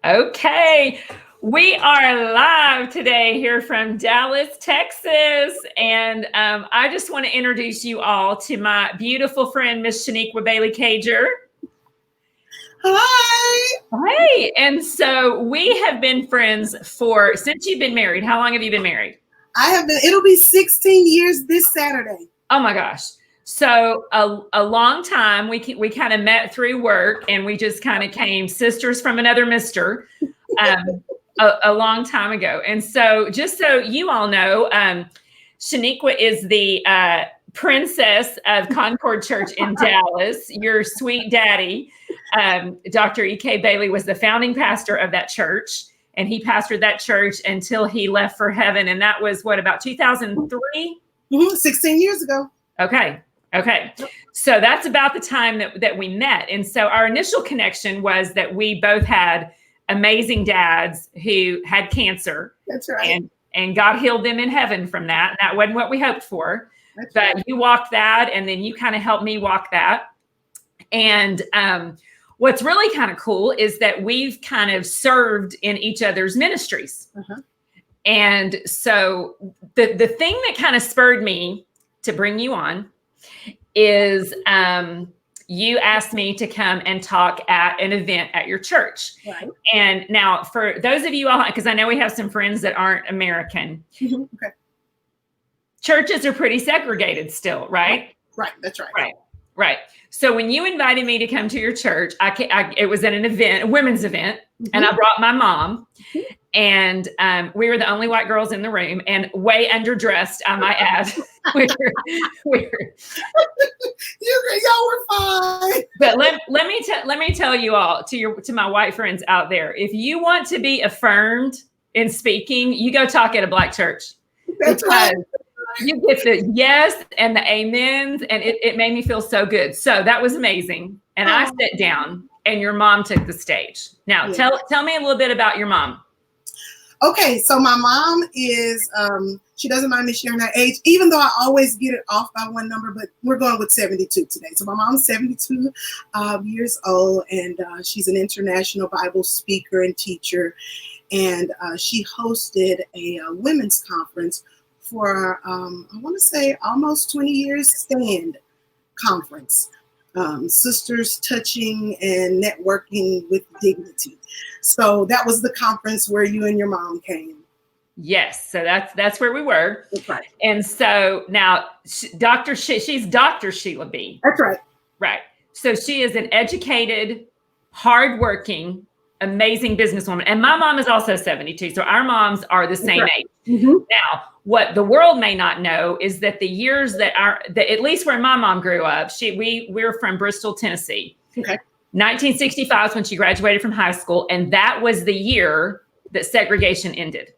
Okay, we are live today here from Dallas, Texas, and I just want to introduce you all to my beautiful friend, Miss Shenikwa Bailey-Cager. Hi. Hey, and so we have been friends since you've been married. How long have you been married? I have been. It'll be 16 years this Saturday. Oh my gosh. So a long time. We kind of met through work, and we just kind of came sisters from another mister a long time ago. And so just so you all know, Shenikwa is the princess of Concord Church in Dallas. Your sweet daddy, Dr. E.K. Bailey, was the founding pastor of that church. And he pastored that church until he left for heaven. And that was what, about 2003? 16 years ago. Okay. So that's about the time that we met. And so our initial connection was that we both had amazing dads who had cancer. That's right. And God healed them in heaven from that. And that wasn't what we hoped for. That's but right. You walked that, and then you kind of helped me walk that. And what's really kind of cool is that we've kind of served in each other's ministries. Uh-huh. And so the thing that kind of spurred me to bring you on is you asked me to come and talk at an event at your church. Right. And now for those of you all, because I know we have some friends that aren't American. Mm-hmm. Okay. Churches are pretty segregated still, right? Right. That's right. Right. So when you invited me to come to your church, it was at an event, a women's event, mm-hmm. and I brought my mom. Mm-hmm. And we were the only white girls in the room, and way underdressed, I might add. Y'all were fine. But let me tell you all, to my white friends out there, if you want to be affirmed in speaking, you go talk at a black church. That's right. You get the yes and the amens, and it made me feel so good. So that was amazing. And I sat down, and your mom took the stage. Now, tell me a little bit about your mom. Okay, so my mom is, she doesn't mind me sharing her age, even though I always get it off by one number, but we're going with 72 today. So my mom's 72 years old, and she's an international Bible speaker and teacher. And she hosted a women's conference for, I want to say, almost 20 years stand conference. Sisters touching and networking with dignity. So that was the conference where you and your mom came. Yes, so that's where we were. That's right. And so now, she's Dr. Sheila B. That's right. Right. So she is an educated, hardworking, amazing businesswoman. And my mom is also 72. So our moms are the same age. Mm-hmm. Now, what the world may not know is that the years that at least where my mom grew up, we're from Bristol, Tennessee. Okay. 1965 is when she graduated from high school. And that was the year that segregation ended.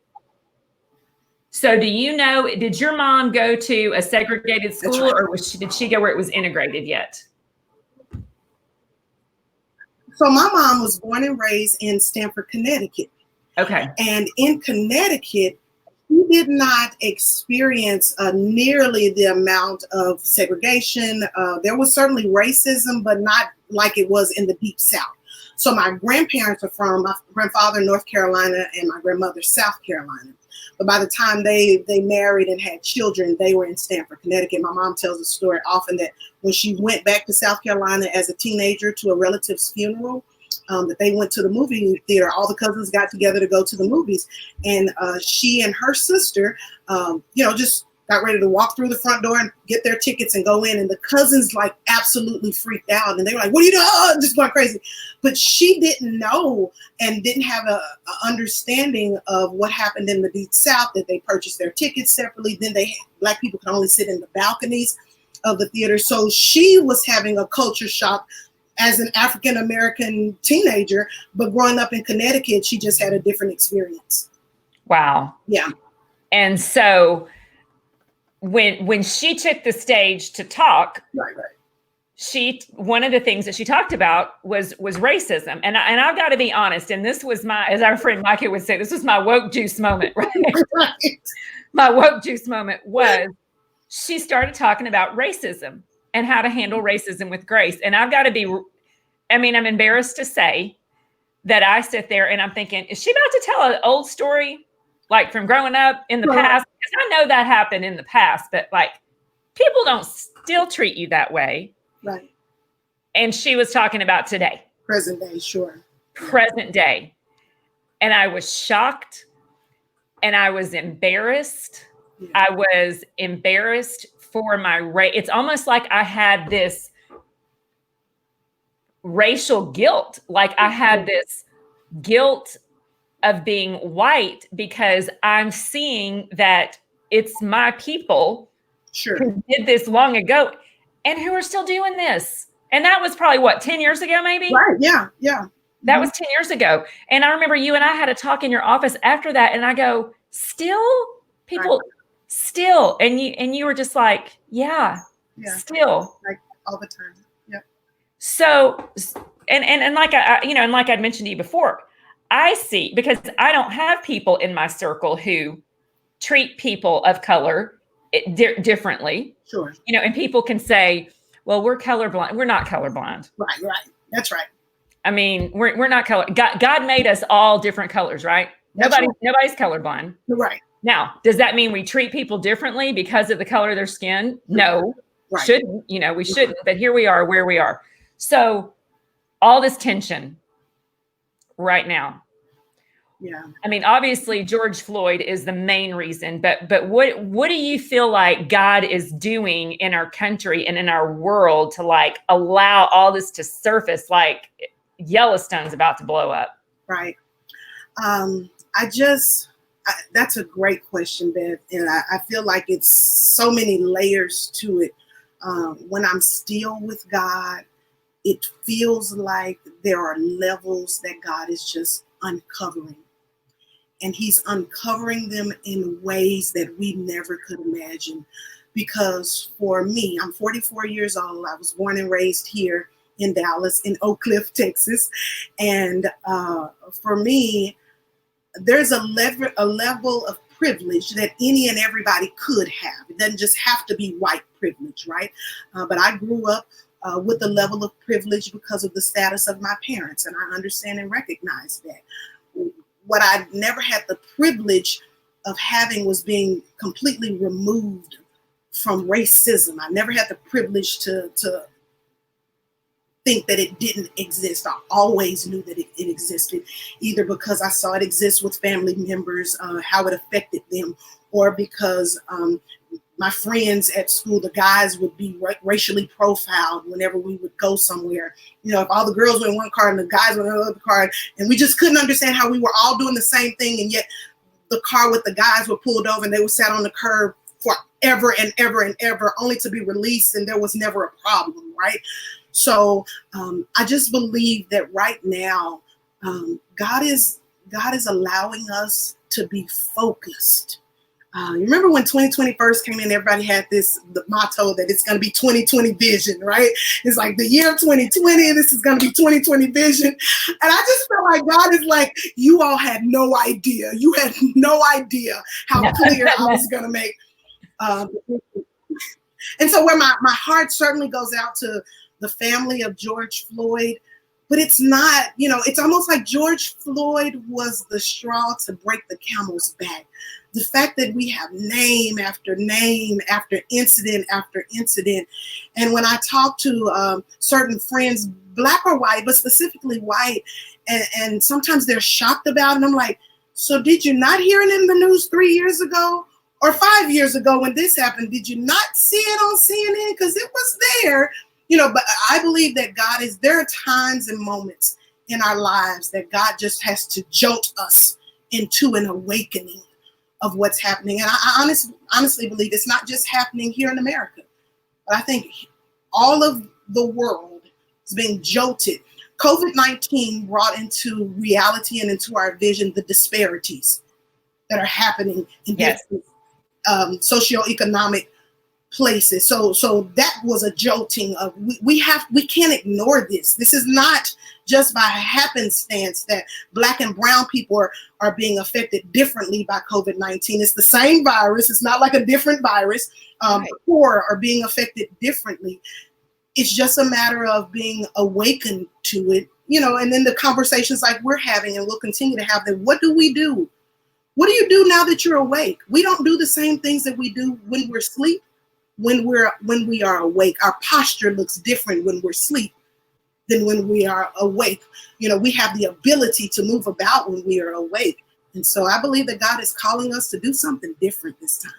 So do you know, did your mom go to a segregated school, right, or did she go where it was integrated yet? So my mom was born and raised in Stamford, Connecticut. Okay. And in Connecticut, we did not experience nearly the amount of segregation. There was certainly racism, but not like it was in the Deep South. So my grandparents are from, my grandfather, North Carolina, and my grandmother, South Carolina. But by the time they married and had children, they were in Stamford, Connecticut. My mom tells the story often that when she went back to South Carolina as a teenager to a relative's funeral, that they went to the movie theater. All the cousins got together to go to the movies. And she and her sister, just got ready to walk through the front door and get their tickets and go in. And the cousins absolutely freaked out. And they were like, what are you doing? Just going crazy. But she didn't know and didn't have a understanding of what happened in the Deep South, that they purchased their tickets separately. Then Black people could only sit in the balconies of the theater. So she was having a culture shock as an African-American teenager, but growing up in Connecticut, she just had a different experience. Wow. Yeah. And so when she took the stage to talk, right. One of the things that she talked about was racism. And I've got to be honest, and this was as our friend Micah would say, this was my woke juice moment, right? Right. My woke juice moment was she started talking about racism and how to handle racism with grace. And I've got to be, I'm embarrassed to say that I sit there and I'm thinking, is she about to tell an old story, like from growing up in the past? Because I know that happened in the past, but like people don't still treat you that way. Right. And she was talking about today. Present day, sure. Present day. And I was shocked and I was embarrassed. Yeah. I was embarrassed for my race. It's almost like I had this racial guilt. Like I had this guilt of being white because I'm seeing that it's my people who did this long ago and who are still doing this. And that was probably what, 10 years ago, maybe? Right. Yeah. Yeah. That was 10 years ago. And I remember you and I had a talk in your office after that. And I go, still people, still. And you were just like, yeah, still. Like all the time. Yeah. So, and like and like I'd mentioned to you before, I see, because I don't have people in my circle who treat people of color differently. Sure. And people can say, well, we're colorblind. We're not colorblind. Right. That's right. I mean, we're not color. God made us all different colors, right? Nobody's colorblind. Right. Now, does that mean we treat people differently because of the color of their skin? No, shouldn't. We shouldn't. But here we are, where we are. So, all this tension right now. Yeah. I mean, obviously, George Floyd is the main reason. But what do you feel like God is doing in our country and in our world to like allow all this to surface? Like Yellowstone's about to blow up. Right. That's a great question, Beth. And I feel like it's so many layers to it. When I'm still with God, it feels like there are levels that God is just uncovering. And he's uncovering them in ways that we never could imagine. Because for me, I'm 44 years old. I was born and raised here in Dallas, in Oak Cliff, Texas. And for me, there's a level of privilege that any and everybody could have. It doesn't just have to be white privilege, right? But I grew up with a level of privilege because of the status of my parents, and I understand and recognize that. What I never had the privilege of having was being completely removed from racism. I never had the privilege to think that it didn't exist. I always knew that it existed, either because I saw it exist with family members, how it affected them, or because my friends at school, the guys would be racially profiled whenever we would go somewhere. If all the girls were in one car and the guys were in another car, and we just couldn't understand how we were all doing the same thing, and yet the car with the guys were pulled over and they were sat on the curb forever and ever and ever, only to be released, and there was never a problem, right? So I just believe that right now, God is allowing us to be focused. You remember when 2020 first came in, everybody had the motto that it's going to be 2020 vision, right? It's like the year 2020, this is going to be 2020 vision. And I just feel like God is like, you all had no idea. You had no idea how clear I was going to make. And so where my heart certainly goes out to the family of George Floyd, but it's not, it's almost like George Floyd was the straw to break the camel's back. The fact that we have name after name after incident after incident. And when I talk to certain friends, black or white, but specifically white, and sometimes they're shocked about it. And I'm like, so did you not hear it in the news 3 years ago or 5 years ago when this happened? Did you not see it on CNN? Because it was there. But I believe that there are times and moments in our lives that God just has to jolt us into an awakening of what's happening. And I honestly believe it's not just happening here in America, but I think all of the world is being jolted. COVID-19 brought into reality and into our vision the disparities that are happening in different socioeconomic places. So that was a jolting of we can't ignore this. This is not just by happenstance that Black and brown people are being affected differently by COVID-19. It's the same virus. It's not like a different virus. Right. Poor are being affected differently. It's just a matter of being awakened to it, you know, and then the conversations like we're having and we'll continue to have them. What do we do? What do you do now that you're awake? We don't do the same things that we do when we're asleep. When we are awake, our posture looks different when we're asleep than when we are awake. You know, we have the ability to move about when we are awake. And so I believe that God is calling us to do something different this time.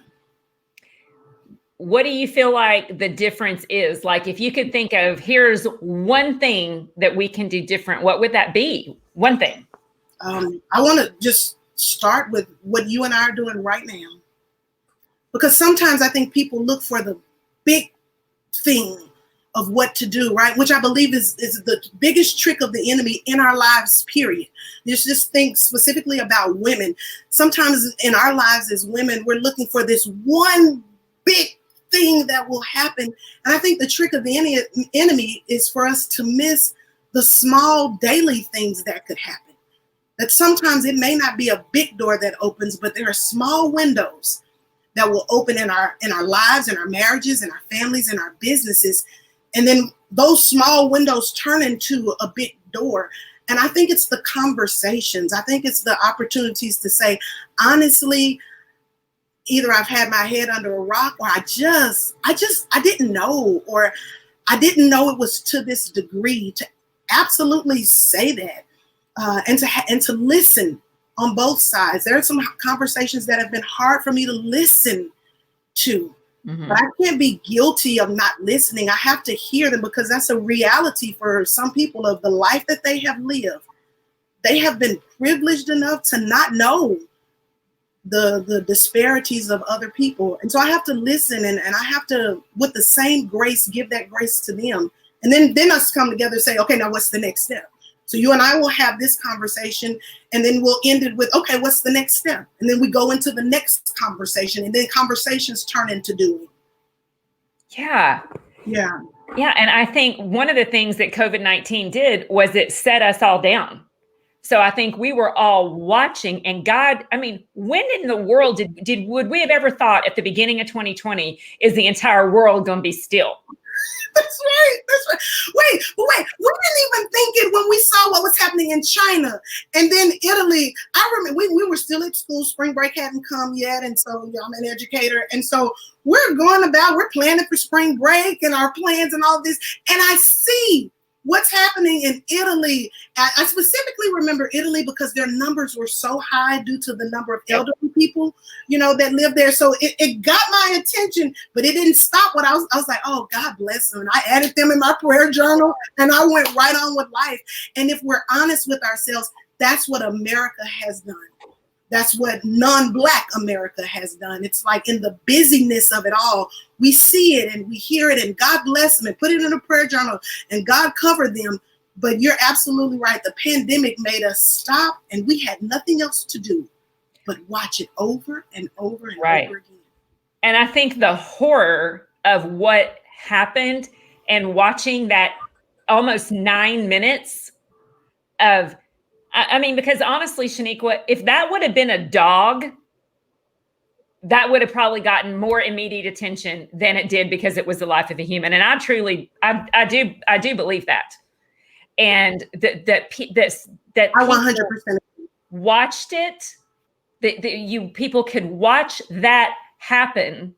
What do you feel like the difference is? Like, if you could think of, here's one thing that we can do different, what would that be? One thing. I want to just start with what you and I are doing right now. Because sometimes I think people look for the big thing of what to do, right? Which I believe is the biggest trick of the enemy in our lives, period. Just think specifically about women. Sometimes in our lives as women, we're looking for this one big thing that will happen. And I think the trick of the enemy is for us to miss the small daily things that could happen. That sometimes it may not be a big door that opens, but there are small windows that will open in our lives, in our marriages, in our families, in our businesses. And then those small windows turn into a big door. And I think it's the conversations. I think it's the opportunities to say, honestly, either I've had my head under a rock, or I didn't know, or I didn't know it was to this degree, to absolutely say that, and to listen on both sides. There are some conversations that have been hard for me to listen to, but I can't be guilty of not listening. I have to hear them, because that's a reality for some people of the life that they have lived. They have been privileged enough to not know the disparities of other people. And so I have to listen, and I have to, with the same grace, give that grace to them. And then us come together and say, okay, now what's the next step? So you and I will have this conversation, and then we'll end it with, okay, what's the next step? And then we go into the next conversation, and then conversations turn into doing. Yeah. Yeah. Yeah. And I think one of the things that COVID-19 did was it set us all down. So I think we were all watching, and God, I mean, when in the world would we have ever thought at the beginning of 2020, is the entire world going to be still? That's right. That's right. Wait. We didn't even think it when we saw what was happening in China and then Italy. I remember we were still at school. Spring break hadn't come yet. And so I'm an educator. And so we're planning for spring break and our plans and all this. And I see what's happening in Italy. I specifically remember Italy because their numbers were so high due to the number of elderly people, you know, that live there. So it got my attention, but it didn't stop what I was like, oh, God bless them. And I added them in my prayer journal, and I went right on with life. And if we're honest with ourselves, that's what America has done. That's what non-Black America has done. It's like in the busyness of it all, we see it and we hear it, and God bless them and put it in a prayer journal, and God covered them. But you're absolutely right. The pandemic made us stop, and we had nothing else to do but watch it over and over and over again. And I think the horror of what happened and watching that almost 9 minutes of, I mean, because honestly, Shenikwa, if that would have been a dog, that would have probably gotten more immediate attention than it did because it was the life of a human. And I do believe that. And that I 100% watched it, that people could watch that happen.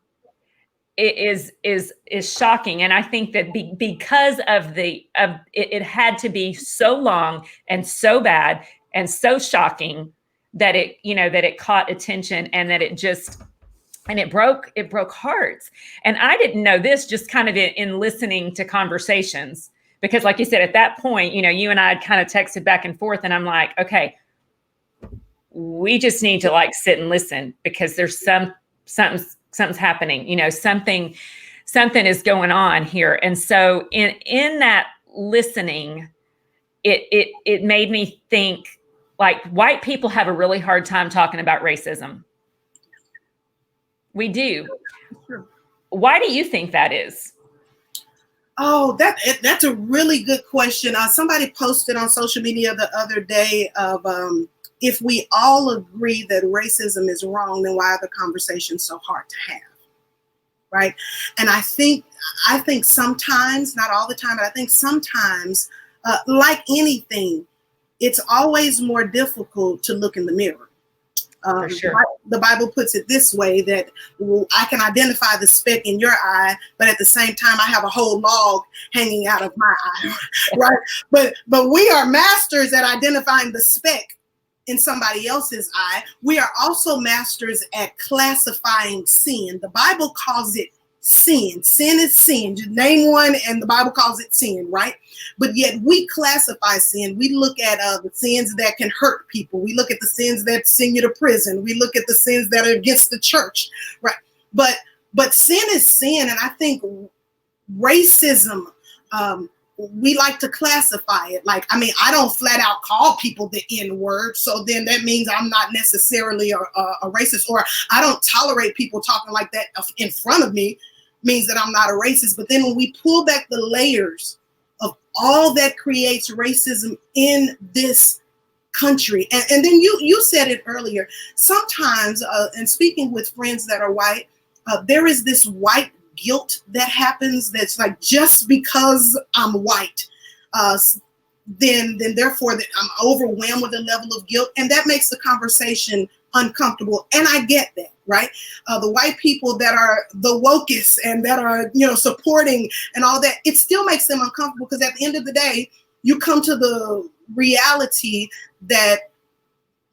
It is shocking. And I think that because of it had to be so long and so bad and so shocking that it caught attention, and that it broke hearts. And I didn't know this, just kind of in listening to conversations, because like you said, at that point, you know, you and I had kind of texted back and forth, and I'm like, okay, we just need to like sit and listen, because there's something's happening, you know, something is going on here. And so in that listening, it made me think, like, white people have a really hard time talking about racism. We do. Sure. Why do you think that is? Oh, that's a really good question. Somebody posted on social media the other day of if we all agree that racism is wrong, then why are the conversations so hard to have? Right. And I think sometimes, not all the time, but I think sometimes Like anything, it's always more difficult to look in the mirror. For sure. The Bible puts it this way, that I can identify the speck in your eye, but at the same time, I have a whole log hanging out of my eye, right? But we are masters at identifying the speck in somebody else's eye. We are also masters at classifying sin. The Bible calls it sin. Sin is sin. Just name one, and the Bible calls it sin, right? But yet we classify sin. We look at the sins that can hurt people. We look at the sins that send you to prison. We look at the sins that are against the church, right? But sin is sin, and I think racism, we like to classify it. Like, I mean, I don't flat out call people the N-word, so then that means I'm not necessarily a racist, or I don't tolerate people talking like that in front of me, means that I'm not a racist. But then when we pull back the layers of all that creates racism in this country, and then you said it earlier, sometimes, and speaking with friends that are white, there is this white guilt that happens that's like, just because I'm white, then therefore that I'm overwhelmed with a level of guilt, and that makes the conversation uncomfortable. And I get that, right? The white people that are the wokest and that are, supporting and all that, it still makes them uncomfortable, because at the end of the day, you come to the reality that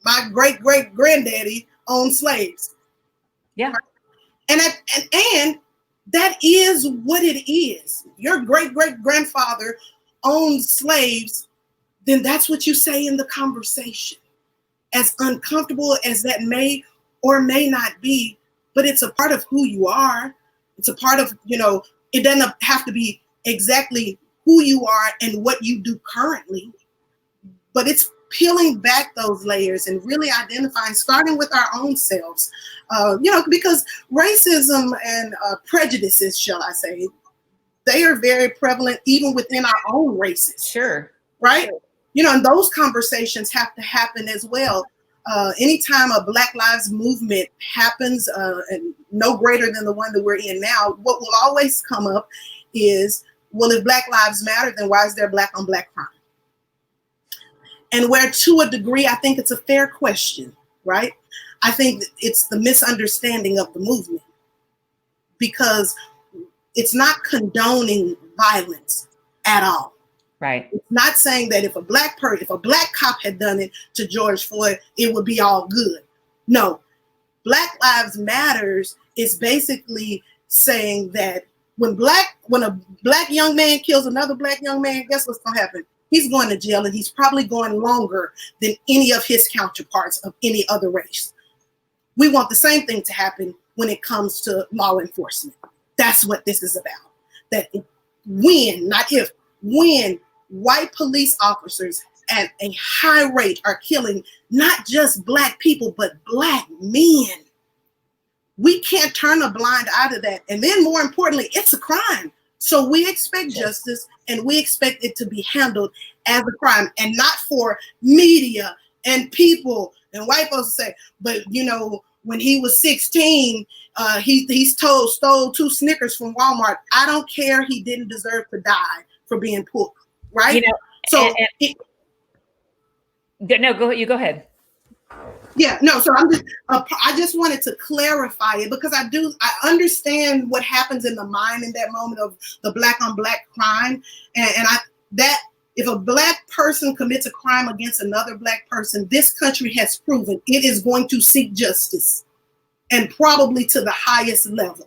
my great granddaddy owned slaves. Yeah. And that is what it is. Your great grandfather owned slaves, then that's what you say in the conversation. As uncomfortable as that may or may not be, but it's a part of who you are. It's a part of, it doesn't have to be exactly who you are and what you do currently, but it's peeling back those layers and really identifying, starting with our own selves, because racism and prejudices, shall I say, they are very prevalent even within our own races. Sure. Right? And those conversations have to happen as well. Anytime a Black Lives Movement happens, and no greater than the one that we're in now, what will always come up is, well, if Black lives matter, then why is there Black on Black crime? And where, to a degree, I think it's a fair question, right? I think it's the misunderstanding of the movement, because it's not condoning violence at all. Right. It's not saying that if a black cop had done it to George Floyd, it would be all good. No, Black Lives Matters is basically saying that when a black young man kills another black young man, guess what's gonna happen? He's going to jail, and he's probably going longer than any of his counterparts of any other race. We want the same thing to happen when it comes to law enforcement. That's what this is about. That when, not if, when white police officers at a high rate are killing not just Black people, but Black men, we can't turn a blind eye to that. And then more importantly, it's a crime. So we expect justice, and we expect it to be handled as a crime, and not for media and people and white folks to say, but when he was 16, he stole 2 Snickers from Walmart. I don't care. He didn't deserve to die for being poor, right? You go ahead. Yeah, no. So I just wanted to clarify it, because I understand what happens in the mind in that moment of the Black on Black crime, and if a Black person commits a crime against another Black person, this country has proven it is going to seek justice, and probably to the highest level.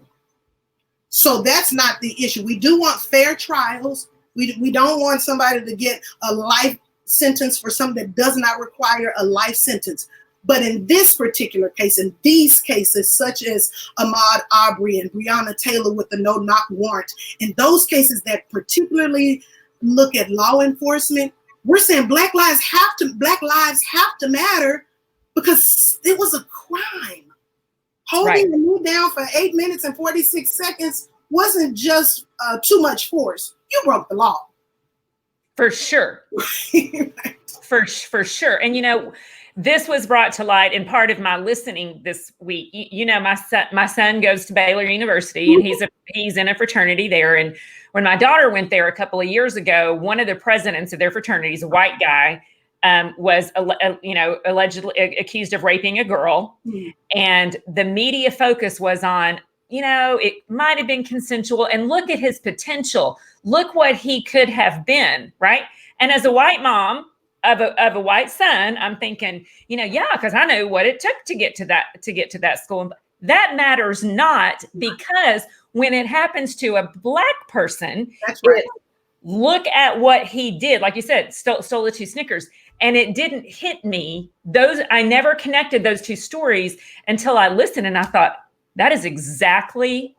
So that's not the issue. We do want fair trials. We don't want somebody to get a life sentence for something that does not require a life sentence. But in this particular case, in these cases, such as Ahmaud Arbery and Breonna Taylor with the no-knock warrant, in those cases that particularly look at law enforcement, we're saying Black lives have to matter, because it was a crime. Holding the knee down for 8 minutes and 46 seconds wasn't just too much force. You broke the law. For sure. For sure. And, this was brought to light in part of my listening this week. My son goes to Baylor University, and he's in a fraternity there. And when my daughter went there a couple of years ago, one of the presidents of their fraternity is a white guy, was allegedly accused of raping a girl. Mm-hmm. And the media focus was on, it might have been consensual, and look at his potential. Look what he could have been, right? And as a white mom of a white son, I'm thinking, because I know what it took to get to that school. That matters not, because when it happens to a Black person, that's right. Look at what he did. Like you said, stole the 2 Snickers. And it didn't hit me. I never connected those 2 stories until I listened, and I thought, that is exactly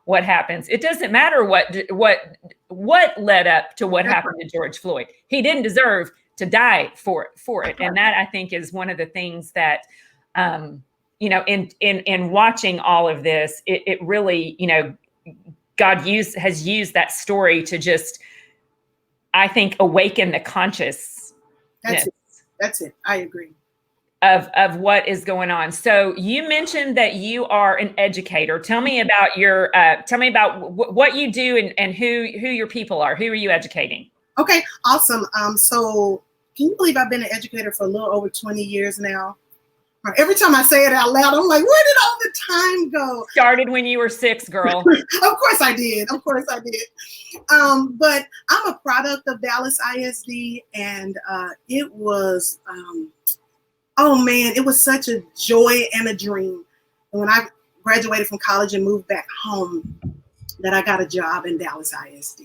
what happens. It doesn't matter what led up to what happened to George Floyd. He didn't deserve to die for it. And that, I think, is one of the things that, in watching all of this, it really, God has used that story to just, I think, awaken the consciousness. That's it. I agree. Of what is going on. So you mentioned that you are an educator. Tell me about what you do and who your people are. Who are you educating? Okay, awesome. So can you believe I've been an educator for a little over 20 years now? Every time I say it out loud, I'm like, where did all the time go? Started when you were 6, girl. Of course I did. But I'm a product of Dallas ISD, and it was, oh man, it was such a joy and a dream. And when I graduated from college and moved back home, that I got a job in Dallas ISD.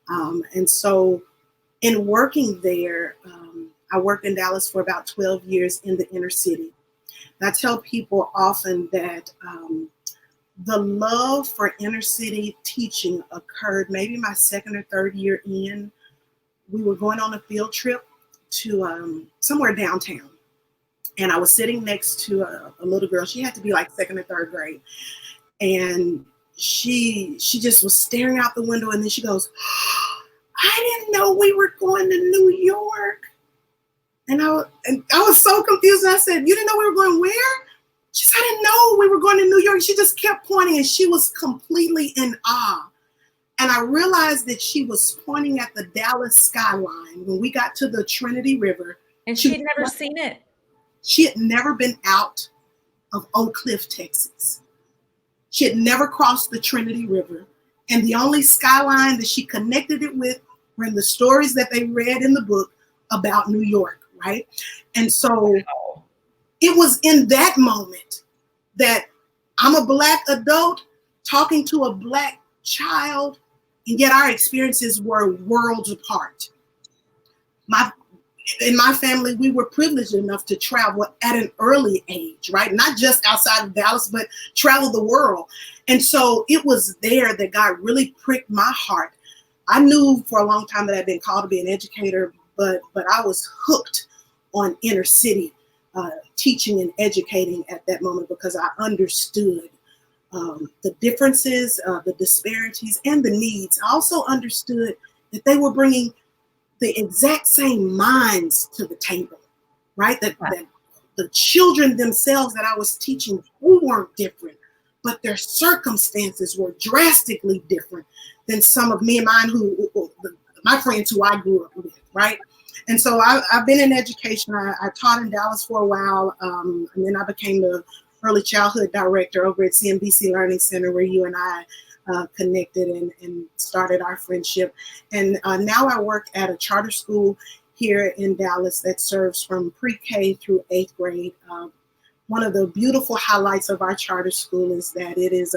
And so in working there, I worked in Dallas for about 12 years in the inner city. And I tell people often that the love for inner city teaching occurred maybe my 2nd or 3rd year in. We were going on a field trip to somewhere downtown. And I was sitting next to a little girl. She had to be like 2nd or 3rd grade. And she just was staring out the window. And then she goes, I didn't know we were going to New York. And I was so confused. And I said, you didn't know we were going where? She said, I didn't know we were going to New York. She just kept pointing, and she was completely in awe. And I realized that she was pointing at the Dallas skyline when we got to the Trinity River. And she had never seen it. She had never been out of Oak Cliff, Texas. She had never crossed the Trinity River. And the only skyline that she connected it with were in the stories that they read in the book about New York, right? And so it was in that moment that I'm a Black adult talking to a Black child, and yet our experiences were worlds apart. In my family, we were privileged enough to travel at an early age, right? Not just outside of Dallas, but travel the world. And so it was there that God really pricked my heart. I knew for a long time that I'd been called to be an educator, but I was hooked on inner city teaching and educating at that moment, because I understood the differences, the disparities, and the needs. I also understood that they were bringing the exact same minds to the table, right? That the children themselves that I was teaching, who weren't different, but their circumstances were drastically different than some of me and my friends who I grew up with, right? And so I've been in education. I taught in Dallas for a while, and then I became the early childhood director over at CNBC Learning Center, where you and I connected and started our friendship. And now I work at a charter school here in Dallas that serves from pre-K through 8th grade. One of the beautiful highlights of our charter school is that it is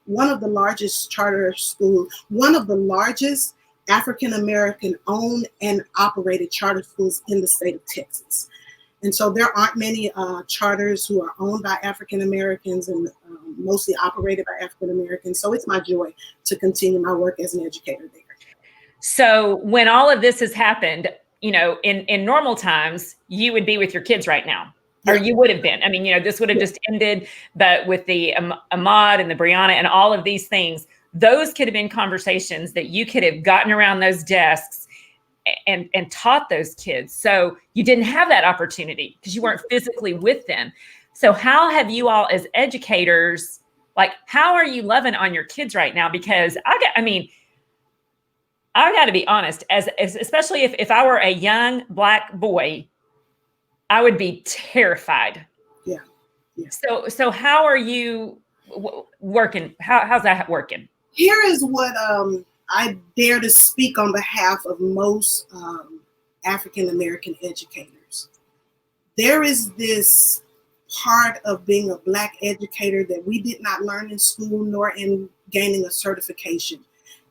one of the largest charter schools, one of the largest African-American owned and operated charter schools in the state of Texas. And so there aren't many charters who are owned by African-Americans and mostly operated by African-Americans. So it's my joy to continue my work as an educator there. So when all of this has happened, in normal times, you would be with your kids right now. Or you would have been. I mean, this would have just ended, but with the Ahmaud and the Breonna and all of these things, those could have been conversations that you could have gotten around those desks and taught those kids. So you didn't have that opportunity because you weren't physically with them. So how have you all as educators, like, how are you loving on your kids right now? Because I got to be honest, as especially if I were a young Black boy, I would be terrified. Yeah. So how are you working? How's that working? Here is what I dare to speak on behalf of most African American educators. There is this part of being a Black educator that we did not learn in school nor in gaining a certification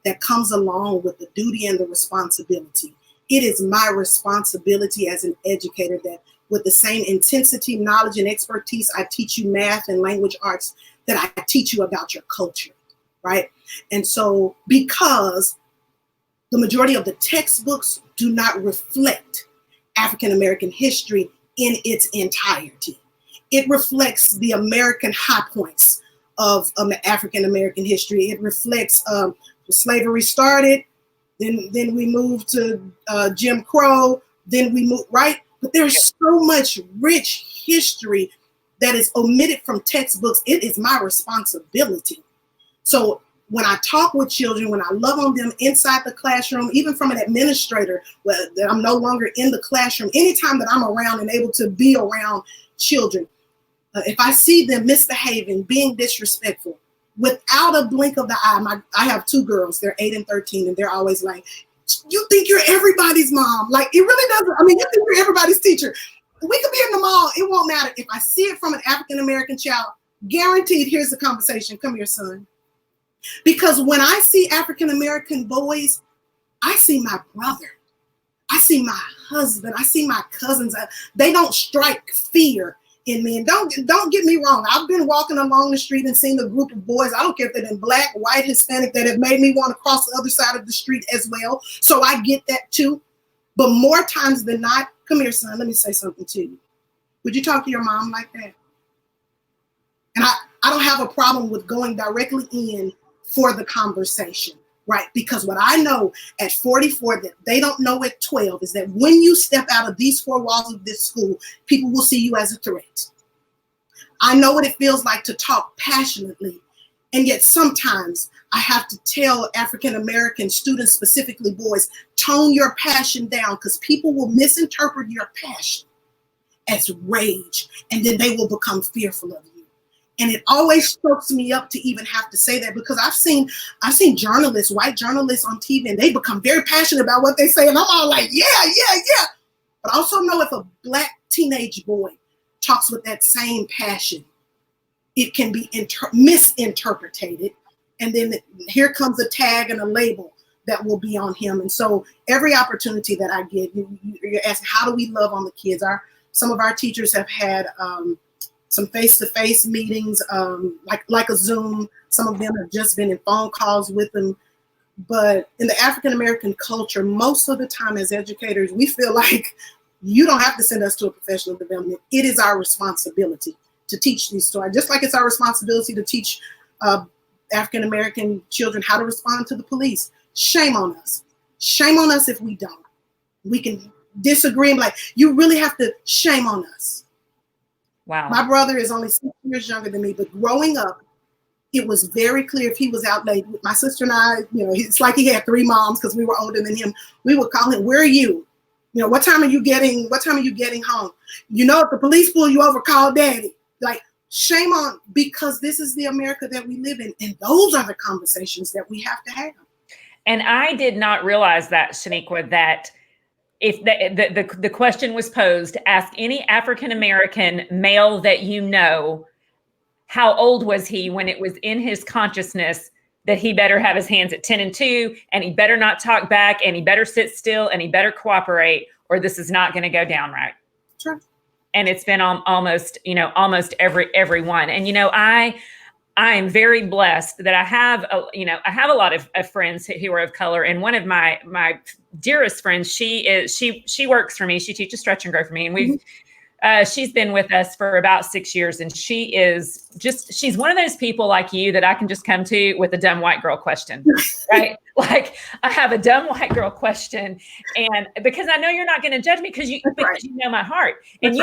that comes along with the duty and the responsibility. It is my responsibility as an educator that with the same intensity, knowledge, and expertise I teach you math and language arts, that I teach you about your culture, right? And so because the majority of the textbooks do not reflect African American history in its entirety. It reflects the American high points of African American history. It reflects slavery started, then we moved to Jim Crow, then we moved, right? But there's so much rich history that is omitted from textbooks. It is my responsibility. So when I talk with children, when I love on them inside the classroom, even from an administrator, that I'm no longer in the classroom, anytime that I'm around and able to be around children, if I see them misbehaving, being disrespectful, without a blink of the eye, I have two girls, they're 8 and 13, and they're always like, you think you're everybody's mom. Like, it really doesn't. I mean, you think you're everybody's teacher. We could be in the mall. It won't matter. If I see it from an African-American child, guaranteed, here's the conversation. Come here, son. Because when I see African-American boys, I see my brother. I see my husband. I see my cousins. They don't strike fear in me. And don't get me wrong. I've been walking along the street and seen a group of boys. I don't care if they're in Black, white, Hispanic, that have made me want to cross the other side of the street as well. So I get that too. But more times than not, come here, son, let me say something to you. Would you talk to your mom like that? And I don't have a problem with going directly in for the conversation, right? Because what I know at 44 that they don't know at 12 is that when you step out of these four walls of this school, people will see you as a threat. I know what it feels like to talk passionately, and yet sometimes I have to tell African-American students, specifically boys, tone your passion down, because people will misinterpret your passion as rage, and then they will become fearful of you. And it always strokes me up to even have to say that, because I've seen journalists, white journalists on TV, and they become very passionate about what they say. And I'm all like, yeah. But I also know if a Black teenage boy talks with that same passion, it can be misinterpreted. And then here comes a tag and a label that will be on him. And so every opportunity that I get, you're asking, how do we love on the kids? Some of our teachers have had some face-to-face meetings, like a Zoom. Some of them have just been in phone calls with them. But in the African-American culture, most of the time as educators, we feel like you don't have to send us to a professional development. It is our responsibility to teach these stories. Just like it's our responsibility to teach African-American children how to respond to the police. Shame on us. Shame on us if we don't. We can disagree and be like, you really have to, shame on us. Wow. My brother is only 6 years younger than me, but growing up, it was very clear if he was out late. My sister and I, it's like he had 3 moms because we were older than him. We would call him, where are you? What time are you getting home? If the police pull you over, call daddy. Like, shame on, because this is the America that we live in. And those are the conversations that we have to have. And I did not realize that, Shenikwa, that if the question was posed, ask any African-American male that you know, how old was he when it was in his consciousness that he better have his hands at 10 and 2, and he better not talk back, and he better sit still, and he better cooperate, or this is not going to go down right. Sure. And it's been almost everyone. And, I am very blessed that I have a lot of friends who are of color. And one of my dearest friends, she works for me. She teaches stretch and grow for me. And She's been with us for about 6 years, and she's one of those people like you that I can just come to with a dumb white girl question, right? Like I have a dumb white girl question, and because I know you're not going to judge me because you know my heart, and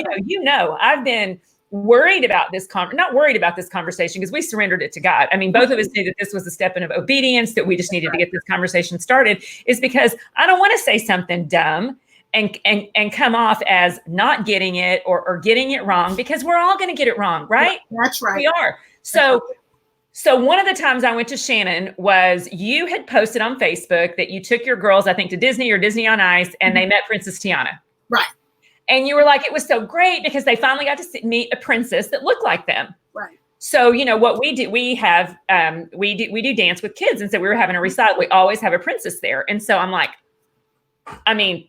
I've been worried about this not worried about this conversation because we surrendered it to God. I mean, both of us knew that this was a step of obedience, that we just needed to get this conversation started, is because I don't want to say something dumb and come off as not getting it or getting it wrong, because we're all going to get it wrong, right? That's right. We are. So one of the times I went to Shannon was you had posted on Facebook that you took your girls, I think, to Disney or Disney on Ice, and they met Princess Tiana. Right. And you were like, it was so great because they finally got to meet a princess that looked like them. Right. So, what we do, we do dance with kids. And so we were having a recital. We always have a princess there. And so I'm like, I mean,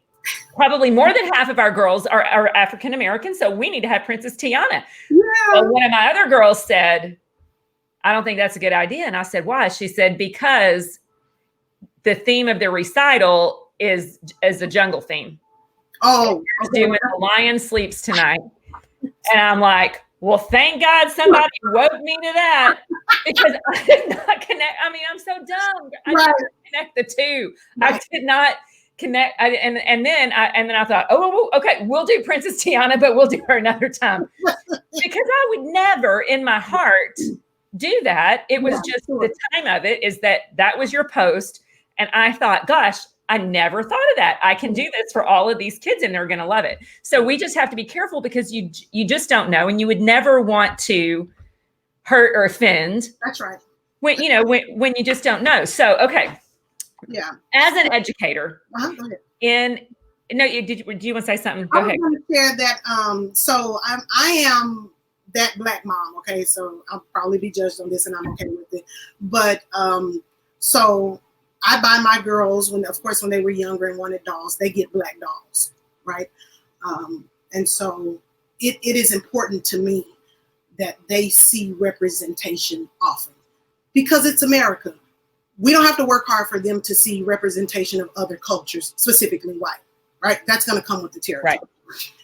probably more than half of our girls are African-American. So we need to have Princess Tiana. Yeah. Well, one of my other girls said, I don't think that's a good idea. And I said, why? She said, because the theme of the recital is a jungle theme. Oh, okay. Doing The Lion Sleeps Tonight. And I'm like, well, thank God somebody woke me to that, because I did not connect. I mean, I'm so dumb. I didn't connect the two. Right. I did not connect. And then I thought, oh, okay, we'll do Princess Tiana, but we'll do her another time, because I would never in my heart do that. It was just the time of it is that was your post. And I thought, gosh, I never thought of that. I can do this for all of these kids and they're going to love it. So we just have to be careful, because you just don't know. And you would never want to hurt or offend. That's right. When you just don't know. So, okay. Yeah. As an educator, go ahead. Do you want to say something? Go ahead. I want to share that. So I am that Black mom. Okay. So I'll probably be judged on this, and I'm okay with it. But, so I buy my girls when they were younger and wanted dolls, they get black dolls. Right. And so it is important to me that they see representation often, because it's America. We don't have to work hard for them to see representation of other cultures, specifically white, right? That's going to come with the territory. Right.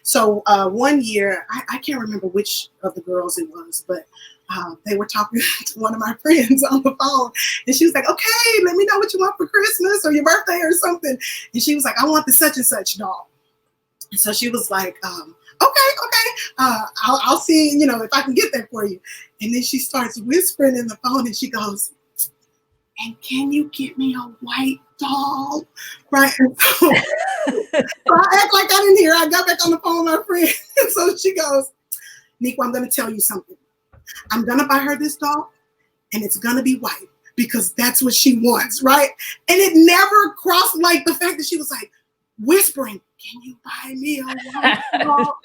So one year, I can't remember which of the girls it was, but they were talking to one of my friends on the phone, and she was like, okay, let me know what you want for Christmas or your birthday or something. And she was like, I want the such and such doll. And so she was like, okay. I'll see, if I can get that for you. And then she starts whispering in the phone, and she goes, and can you get me a white doll? Right. And so I act like I didn't hear. I got back on the phone with my friend. And so she goes, Nikwa, I'm going to tell you something. I'm going to buy her this doll, and it's going to be white, because that's what she wants. Right. And it never crossed the fact that she was like whispering, can you buy me a white doll?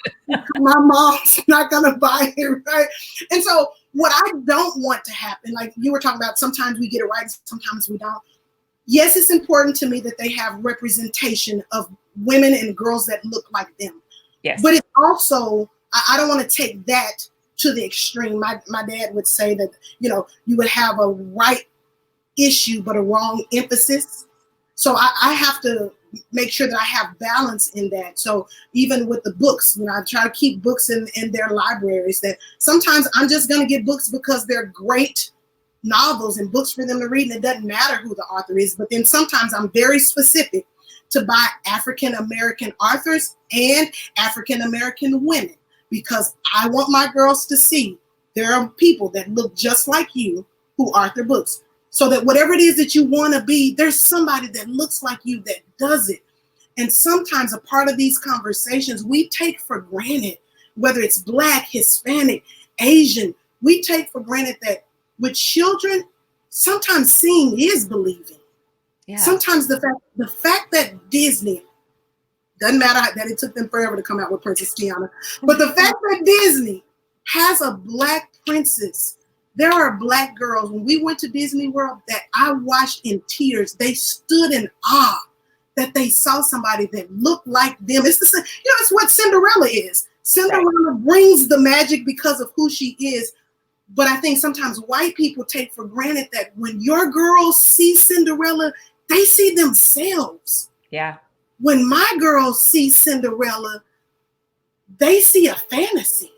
My mom's not going to buy it. Right. And so what I don't want to happen, like you were talking about, sometimes we get it right, sometimes we don't. Yes, it's important to me that they have representation of women and girls that look like them. Yes. But it's also, I don't want to take that to the extreme. My dad would say that, you would have a right issue, but a wrong emphasis. So I have to make sure that I have balance in that. So even with the books, I try to keep books in their libraries, that sometimes I'm just going to get books because they're great novels and books for them to read, and it doesn't matter who the author is. But then sometimes I'm very specific to buy African-American authors and African-American women, because I want my girls to see there are people that look just like you who author books. So that whatever it is that you want to be, there's somebody that looks like you that does it. And sometimes a part of these conversations we take for granted, whether it's Black, Hispanic, Asian, we take for granted that with children, sometimes seeing is believing. Yeah. Sometimes the fact that Disney, doesn't matter that it took them forever to come out with Princess Tiana, but the fact that Disney has a Black princess. There are Black girls, when we went to Disney World, that I watched in tears. They stood in awe that they saw somebody that looked like them. It's the same, it's what Cinderella is. Cinderella brings the magic because of who she is. But I think sometimes white people take for granted that when your girls see Cinderella, they see themselves. Yeah. When my girls see Cinderella, they see a fantasy.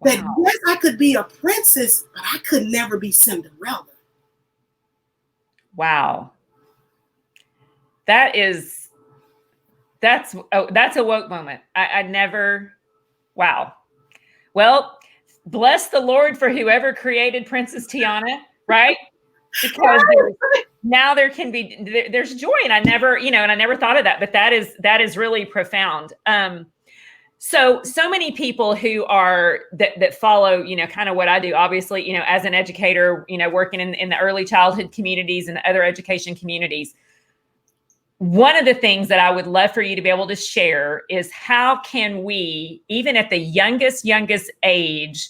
Wow. That yes, I could be a princess, but I could never be Cinderella. Wow. That's a woke moment. I never, wow. Well, bless the Lord for whoever created Princess Tiana, right? Because now there can be, there's joy. And I never, and I never thought of that, but that is really profound. So many people who are that follow, kind of what I do, obviously, as an educator, working in the early childhood communities and other education communities. One of the things that I would love for you to be able to share is how can we, even at the youngest age,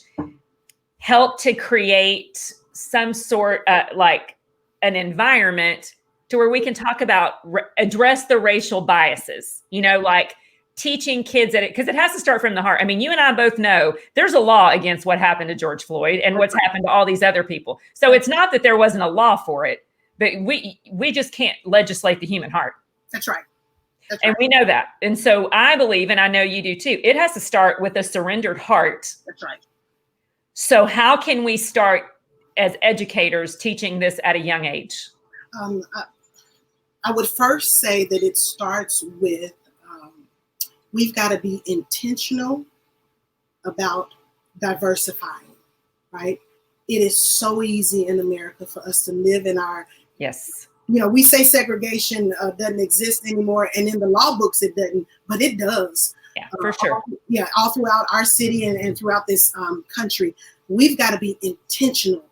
help to create some sort like an environment to where we can talk about, address the racial biases, like teaching kids at it, because it has to start from the heart. I mean, you and I both know there's a law against what happened to George Floyd and what's happened to all these other people. So it's not that there wasn't a law for it, but we just can't legislate the human heart. That's right. And we know that. And so I believe, and I know you do too, it has to start with a surrendered heart. That's right. So how can we start as educators teaching this at a young age? I would first say that it starts with, we've got to be intentional about diversifying, right? It is so easy in America for us to live in our, yes. We say segregation doesn't exist anymore, and in the law books it doesn't, but it does. Yeah, for sure. All throughout our city and throughout this country, we've got to be intentional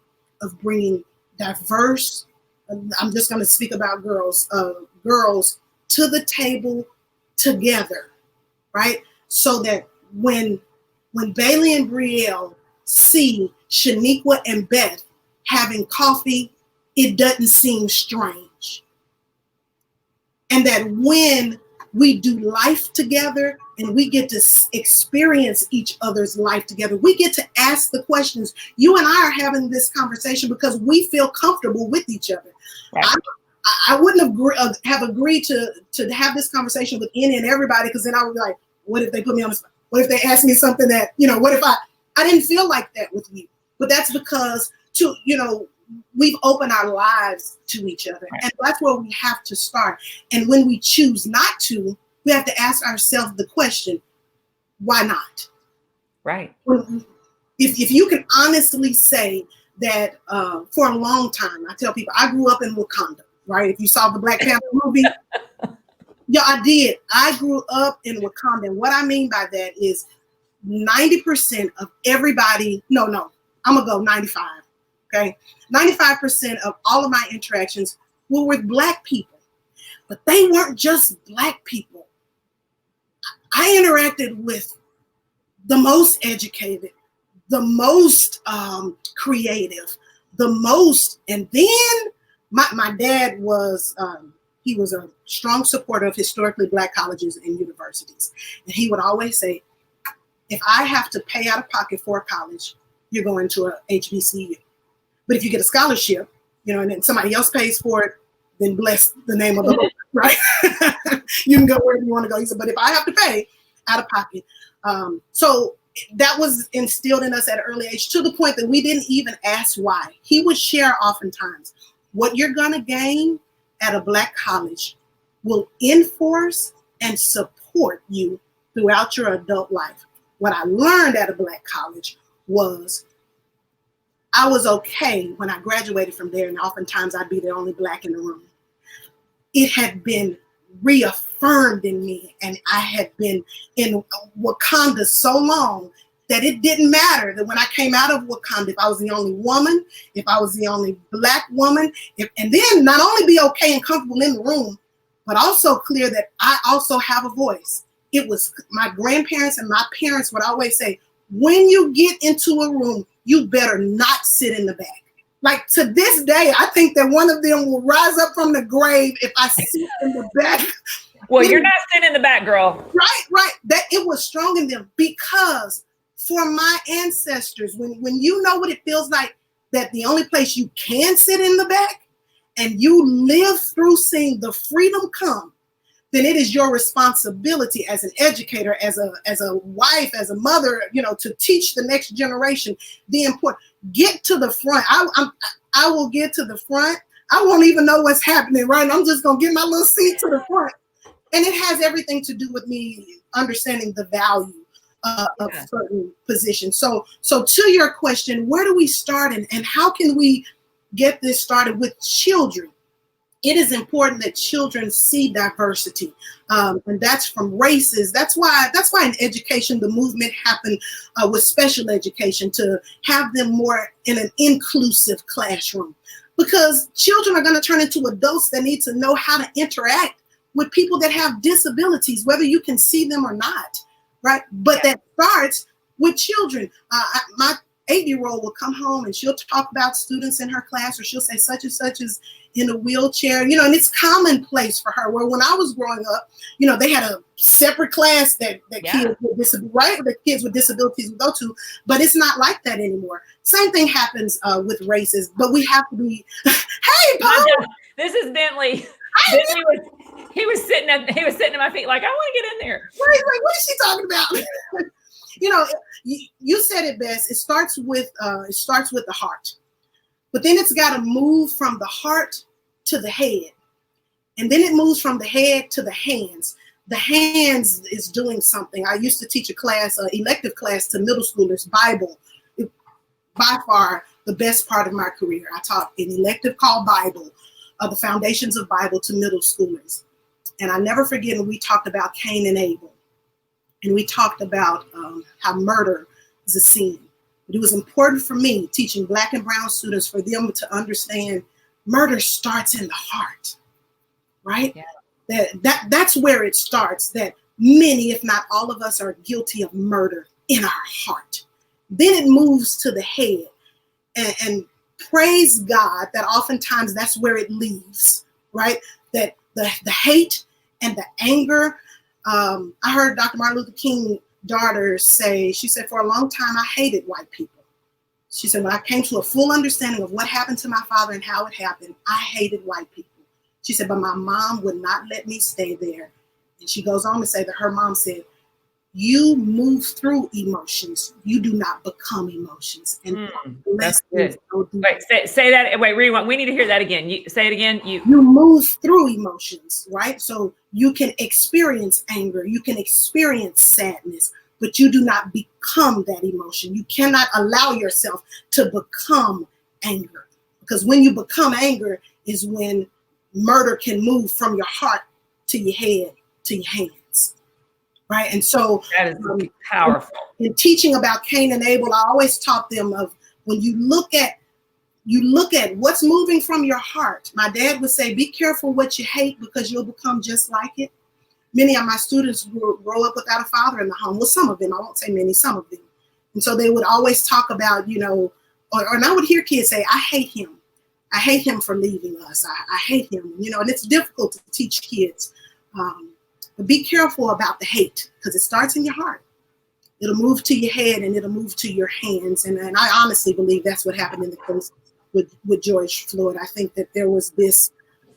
of bringing diverse, I'm just going to speak about girls to the table together, right? So that when Bailey and Brielle see Shenikwa and Beth having coffee, it doesn't seem strange. And that when we do life together and we get to experience each other's life together, we get to ask the questions. You and I are having this conversation because we feel comfortable with each other. Right. I wouldn't have agreed to have this conversation with any and everybody, because then I would be like, what if they put me on the spot? What if they ask me something that, what if I didn't feel like that with you? But that's because we've opened our lives to each other. Right. And that's where we have to start. And when we choose not to, we have to ask ourselves the question, why not? Right. If you can honestly say that for a long time, I tell people, I grew up in Wakanda, right? If you saw the Black Panther movie, yeah, I did. I grew up in Wakanda. And what I mean by that is 90% of everybody, no, I'm going to go 95. Okay, 95% of all of my interactions were with Black people, but they weren't just Black people. I interacted with the most educated, the most creative, the most, and then my dad was, he was a strong supporter of historically Black colleges and universities. And he would always say, if I have to pay out of pocket for a college, you're going to a HBCU. But if you get a scholarship, and then somebody else pays for it, then bless the name of the Lord, right? You can go wherever you want to go. He said, but if I have to pay out of pocket. So that was instilled in us at an early age, to the point that we didn't even ask why. He would share oftentimes, what you're going to gain at a Black college will enforce and support you throughout your adult life. What I learned at a Black college was I was okay when I graduated from there, and oftentimes I'd be the only Black in the room. It had been reaffirmed in me, and I had been in Wakanda so long that it didn't matter that when I came out of Wakanda, if I was the only woman, if I was the only Black woman, and then not only be okay and comfortable in the room, but also clear that I also have a voice. It was my grandparents and my parents would always say, when you get into a room, you better not sit in the back. Like, to this day, I think that one of them will rise up from the grave if I sit in the back. Well, you're not sitting in the back, girl. Right. That it was strong in them, because for my ancestors, when you know what it feels like, that the only place you can sit in the back, and you live through seeing the freedom come, then it is your responsibility as an educator, as a wife, as a mother, to teach the next generation the important. Get to the front. I will get to the front. I won't even know what's happening, right? I'm just gonna get my little seat to the front, and it has everything to do with me understanding the value of certain positions. So to your question, where do we start, and how can we get this started with children? It is important that children see diversity, and that's from races. That's why in education the movement happened with special education, to have them more in an inclusive classroom, because children are going to turn into adults that need to know how to interact with people that have disabilities, whether you can see them or not, right? But that starts with children. My 8-year-old will come home and she'll talk about students in her class, or she'll say such and such is in a wheelchair, and it's commonplace for her. Where when I was growing up, they had a separate class that kids with disabilities, right? The kids with disabilities would go to, but it's not like that anymore. Same thing happens with races, but we have to be. Hey, Paul. This is Bentley. He was sitting at my feet like, I want to get in there. Right, what is she talking about? You said it best. It starts with the heart. But then it's got to move from the heart to the head. And then it moves from the head to the hands. The hands is doing something. I used to teach a class, an elective class to middle schoolers, Bible. By far the best part of my career. I taught an elective called Bible, the foundations of Bible to middle schoolers. And I never forget when we talked about Cain and Abel. And we talked about how murder is a sin. It was important for me, teaching Black and brown students, for them to understand murder starts in the heart, right? Yeah. That's where it starts, that many, if not all of us, are guilty of murder in our heart. Then it moves to the head. And praise God that oftentimes that's where it leaves, right? That the hate and the anger. I heard Dr. Martin Luther King daughter say, she said, for a long time, I hated white people. She said, when I came to a full understanding of what happened to my father and how it happened, I hated white people. She said, but my mom would not let me stay there. And she goes on to say that her mom said, you move through emotions. You do not become emotions. And that's good. Wait, say that. Wait, rewind. We need to hear that again. Say it again. You move through emotions, right? So you can experience anger. You can experience sadness, but you do not become that emotion. You cannot allow yourself to become anger, because when you become anger is when murder can move from your heart to your head to your hands. Right. And so that is powerful. In teaching about Cain and Abel, I always taught them of when you look at what's moving from your heart. My dad would say, be careful what you hate, because you'll become just like it. Many of my students grow up without a father in the home. Well, some of them, I won't say many, some of them. And so they would always talk about, and I would hear kids say, I hate him. I hate him for leaving us. I hate him, and it's difficult to teach kids. But be careful about the hate, because it starts in your heart. It'll move to your head and it'll move to your hands. And I honestly believe that's what happened in the case with George Floyd. I think that there was this,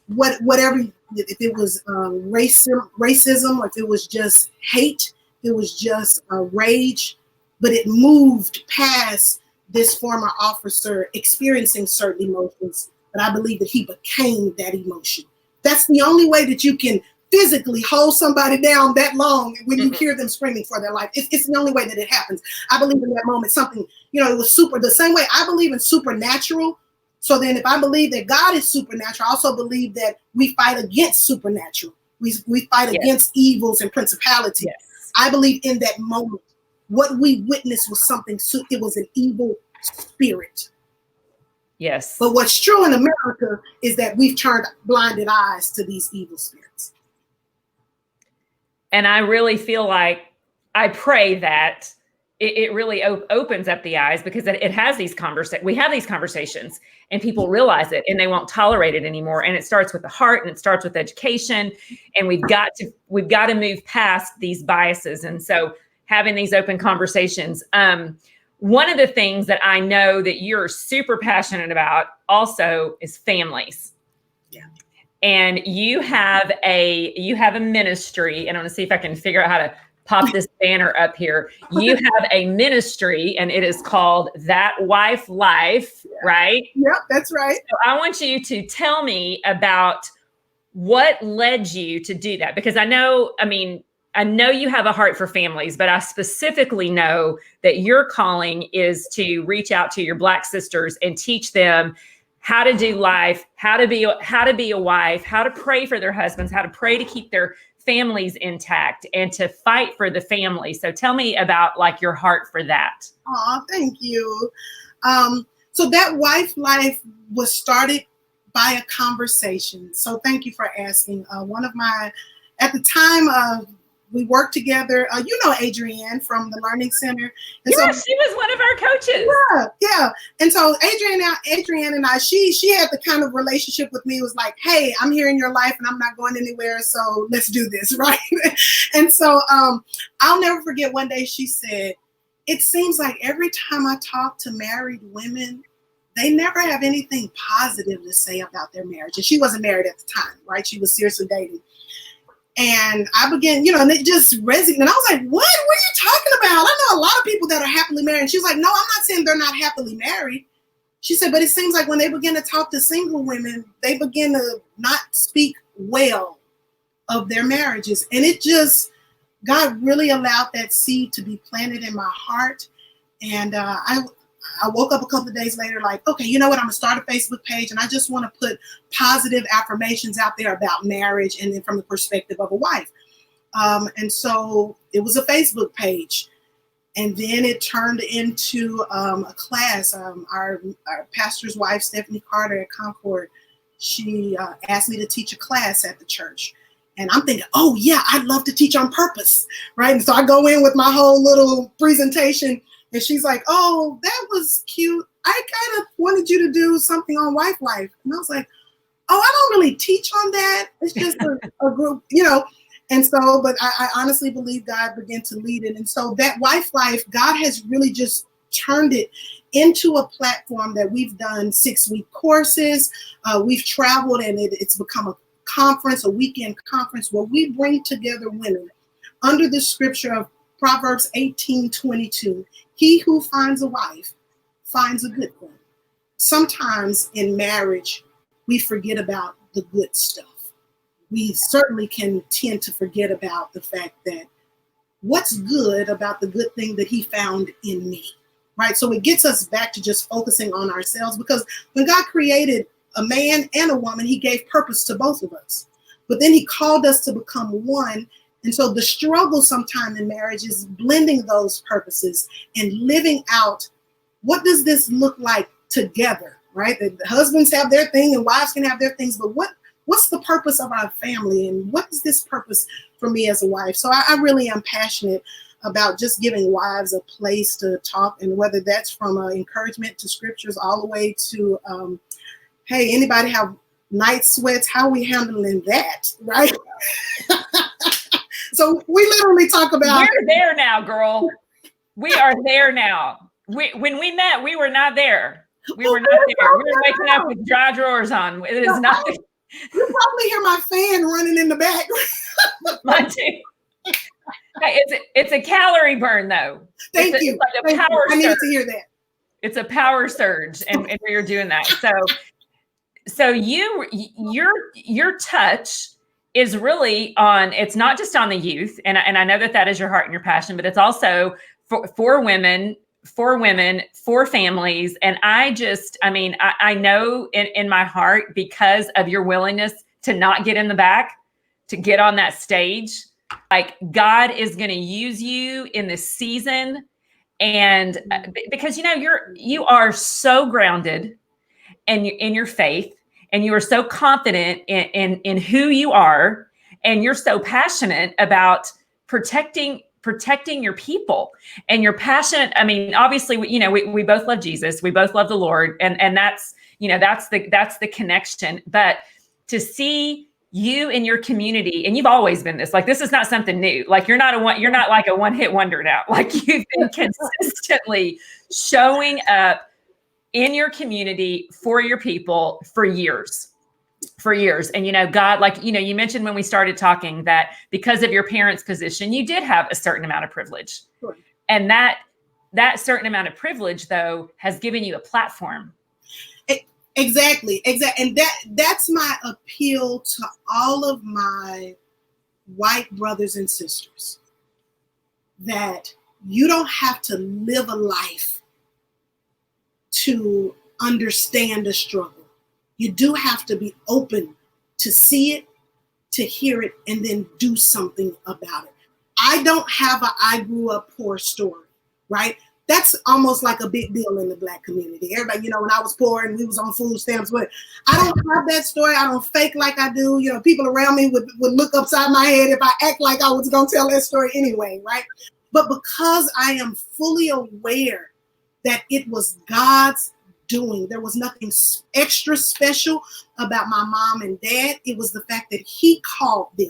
whatever, if it was racism, or if it was just hate, it was just rage, but it moved past this former officer experiencing certain emotions. But I believe that he became that emotion. That's the only way that you can physically hold somebody down that long when you hear them screaming for their life. It's the only way that it happens. I believe in that moment something, it was the same way I believe in supernatural. So then if I believe that God is supernatural, I also believe that we fight against supernatural. We fight against evils and principalities. Yes. I believe in that moment, what we witnessed was something, it was an evil spirit. Yes. But what's true in America is that we've turned blinded eyes to these evil spirits. And I really feel like, I pray that it really opens up the eyes, because it has these conversations. We have these conversations and people realize it and they won't tolerate it anymore. And it starts with the heart and it starts with education. And we've got to move past these biases. And so having these open conversations. One of the things that I know that you're super passionate about also is families. Yeah. and you have a ministry, and I'm going to see if I can figure out how to pop this banner up here. You have a ministry, and it is called That Wife Life, right? Yep, that's right. So I want you to tell me about what led you to do that, because I know you have a heart for families, but I specifically know that your calling is to reach out to your Black sisters and teach them how to do life, how to be a wife, how to pray for their husbands, how to pray to keep their families intact, and to fight for the family. So tell me about like your heart for that. Oh, thank you. So That Wife Life was started by a conversation. So thank you for asking. At the time, we worked together. You know Adrienne from the Learning Center. And yeah, she was one of our coaches. Yeah. And so Adrienne and I, she had the kind of relationship with me. It was like, hey, I'm here in your life and I'm not going anywhere, so let's do this, right? And so I'll never forget one day she said, it seems like every time I talk to married women, they never have anything positive to say about their marriage. And she wasn't married at the time, right? She was seriously dating. And I began, and it just resonated. And I was like, what are you talking about? I know a lot of people that are happily married. And she was like, no, I'm not saying they're not happily married. She said, but it seems like when they begin to talk to single women, they begin to not speak well of their marriages. And God really allowed that seed to be planted in my heart. And I woke up a couple of days later like, okay, you know what? I'm gonna start a Facebook page, and I just want to put positive affirmations out there about marriage, and then from the perspective of a wife. And so it was a Facebook page, and then it turned into a class. Our pastor's wife, Stephanie Carter at Concord, she asked me to teach a class at the church. And I'm thinking, oh yeah, I'd love to teach on purpose, right? And so I go in with my whole little presentation. And she's like, oh, that was cute. I kind of wanted you to do something on wife life. And I was like, oh, I don't really teach on that. It's just a group, And so, but I honestly believe God began to lead it. And so That Wife Life, God has really just turned it into a platform that we've done 6-week courses. We've traveled, and it's become a conference, a weekend conference, where we bring together women under the scripture of Proverbs 18:22. He who finds a wife finds a good one. Sometimes in marriage, we forget about the good stuff. We certainly can tend to forget about the fact that what's good about the good thing that he found in me, right? So it gets us back to just focusing on ourselves, because when God created a man and a woman, he gave purpose to both of us. But then he called us to become one. And so the struggle sometime in marriage is blending those purposes and living out, what does this look like together, right? The husbands have their thing and wives can have their things, but what's the purpose of our family, and what is this purpose for me as a wife? So I really am passionate about just giving wives a place to talk, and whether that's from encouragement to scriptures all the way to, hey, anybody have night sweats? How are we handling that, right? So we literally talk about. We're there now, girl. We are there now. When we met, we were not there. We were not there. We were waking up with dry drawers on. It is not. You probably hear my fan running in the back. Mine too. Hey, it's a calorie burn though. Thank you. It's like a power surge. I needed to hear that. It's a power surge, and you're doing that. So your touch is really on, it's not just on the youth. And I know that is your heart and your passion, but it's also for women, for families. And I know in my heart, because of your willingness to not get in the back, to get on that stage, like God is going to use you in this season. And because, you are so grounded in your faith, and you are so confident in who you are, and you're so passionate about protecting your people, and you're passionate. I mean, obviously, we both love Jesus. We both love the Lord. And that's the connection. But to see you in your community, and you've always been this, like, this is not something new. Like, you're not like a one-hit wonder now. Like, you've been consistently showing up in your community for your people for years. for years. And, God, like, you mentioned when we started talking that because of your parents' position, you did have a certain amount of privilege. Sure. And that certain amount of privilege, though, has given you a platform. Exactly. And that's my appeal to all of my white brothers and sisters, that you don't have to live a life to understand the struggle. You do have to be open to see it, to hear it, and then do something about it. I don't have a I grew up poor story, right? That's almost like a big deal in the Black community. Everybody, when I was poor and we was on food stamps, but I don't have that story. I don't fake like I do. People around me would look upside my head if I act like I was going to tell that story anyway, right? But because I am fully aware that it was God's doing, there was nothing extra special about my mom and dad. It was the fact that he called them.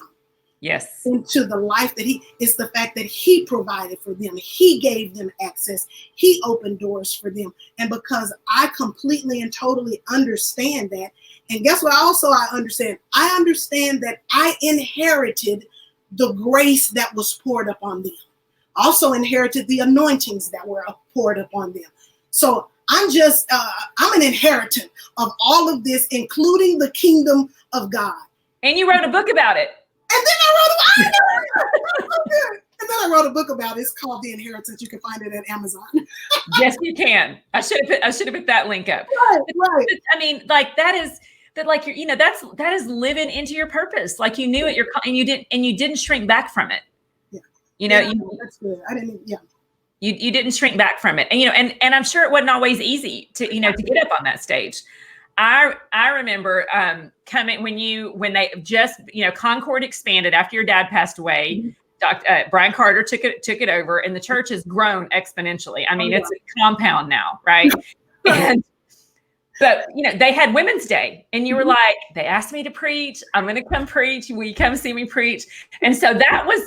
Yes. Into the life that it's the fact that he provided for them. He gave them access. He opened doors for them. And because I completely and totally understand that, and guess what I understand? I understand that I inherited the grace that was poured upon them. Also inherited the anointings that were poured upon them. So I'm I'm an inheritant of all of this, including the kingdom of God. And you wrote a book about it. And then I wrote a book about it. It's called The Inheritance. You can find it at Amazon. Yes, you can. I should have put that link up. Right. I mean, like that is living into your purpose. Like you knew it, and you didn't shrink back from it. Yeah. That's good. I didn't. Yeah. You didn't shrink back from it, and I'm sure it wasn't always easy to to get up on that stage. I remember coming when they just Concord expanded after your dad passed away. Mm-hmm. Brian Carter took it over, and the church has grown exponentially. I mean, it's a compound now, right? But they had Women's Day, and you were like, they asked me to preach. I'm going to come preach. Will you come see me preach? And so that was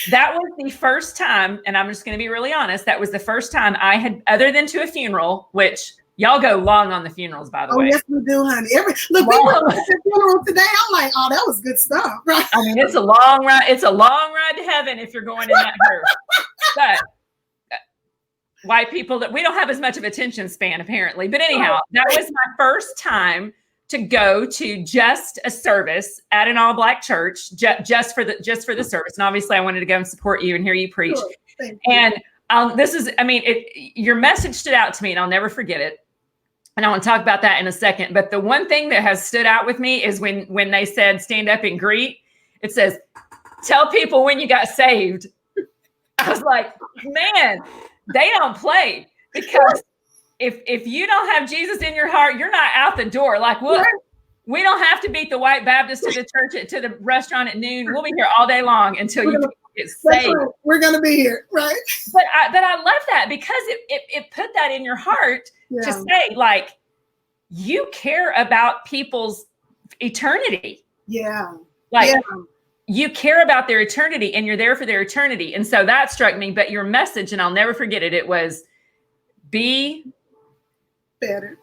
the first time, and I'm just going to be really honest. That was the first time I had, other than to a funeral, which. Y'all go long on the funerals, by the way. Oh, yes, we do, honey. Look, we went to the funeral today. I'm like, oh, that was good stuff, right? I mean, it's a long ride. It's a long ride to heaven if you're going in that hearse. But white people, we don't have as much of attention span, apparently. But anyhow, that was my first time to go to just a service at an all-Black church, just for the service. And obviously, I wanted to go and support you and hear you preach. Sure. Thank you. And your message stood out to me, and I'll never forget it. And I want to talk about that in a second. But the one thing that has stood out with me is when they said, stand up and greet, it says, tell people when you got saved. I was like, man, they don't play, because if you don't have Jesus in your heart, you're not out the door. Like, we don't have to beat the white Baptist to the church, to the restaurant at noon. We'll be here all day long until you get saved. Right. We're going to be here, right? But I love that, because it put that in your heart to say, like, you care about people's eternity. Yeah. Like, you care about their eternity, and you're there for their eternity. And so that struck me. But your message, and I'll never forget it, it was be better,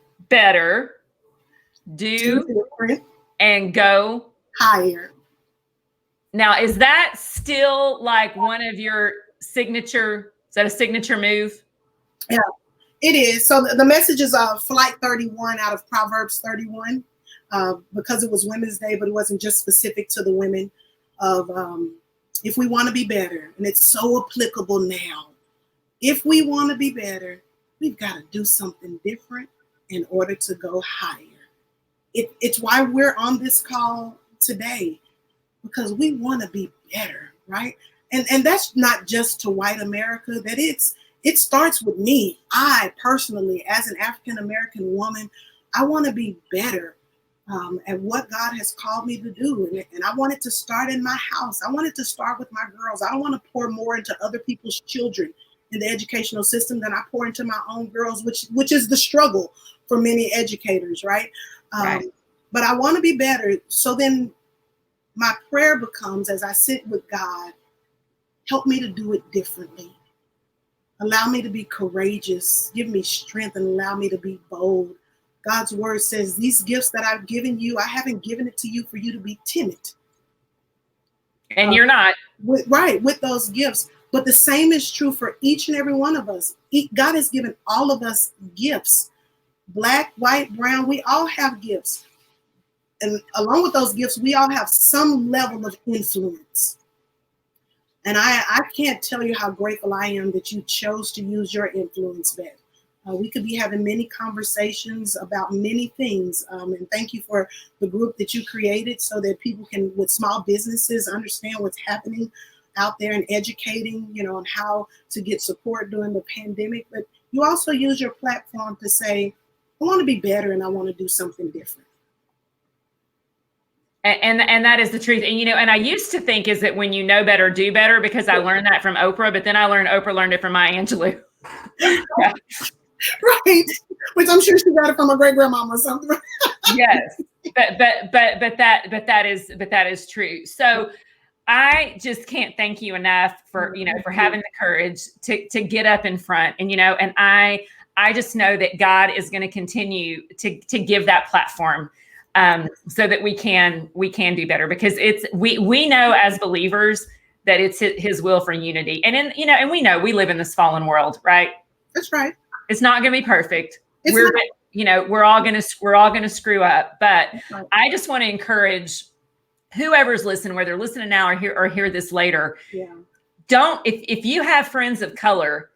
do different, and go higher. Now, is that still like one of your signature? Is that a signature move? Yeah, it is. So the message is Flight 31 out of Proverbs 31, because it was Women's Day, but it wasn't just specific to the women. Of if we want to be better, and it's so applicable now. If we want to be better, we've got to do something different in order to go higher. It's why we're on this call today, because we want to be better, right? And that's not just to white America. It starts with me. I personally, as an African American woman, I want to be better at what God has called me to do. And I want it to start in my house. I want it to start with my girls. I don't want to pour more into other people's children in the educational system than I pour into my own girls, which is the struggle for many educators, right? Right. But I want to be better. So then my prayer becomes, as I sit with God, help me to do it differently. Allow me to be courageous. Give me strength and allow me to be bold. God's word says, these gifts that I've given you, I haven't given it to you for you to be timid. And you're not. With those gifts. But the same is true for each and every one of us. God has given all of us gifts. Black, white, brown, we all have gifts. And along with those gifts, we all have some level of influence. And I can't tell you how grateful I am that you chose to use your influence, Beth. We could be having many conversations about many things. And thank you for the group that you created so that people can, with small businesses, understand what's happening out there and educating, on how to get support during the pandemic. But you also use your platform to say, I want to be better and I want to do something different. And that is the truth. And, and I used to think is that when you know better, do better, because I learned that from Oprah, but then I learned Oprah learned it from Maya Angelou. Yeah. Right. Which I'm sure she got it from a great grandmama or something. Yes. But that is true. So I just can't thank you enough for, for having the courage to get up in front and, and I just know that God is going to continue to give that platform so that we can do better, because we know as believers that it's his will for unity. And and we know we live in this fallen world, right? That's right. It's not going to be perfect. We're all going to screw up, but right. I just want to encourage whoever's listening, whether they're listening now or hear this later. Yeah. If you have friends of color,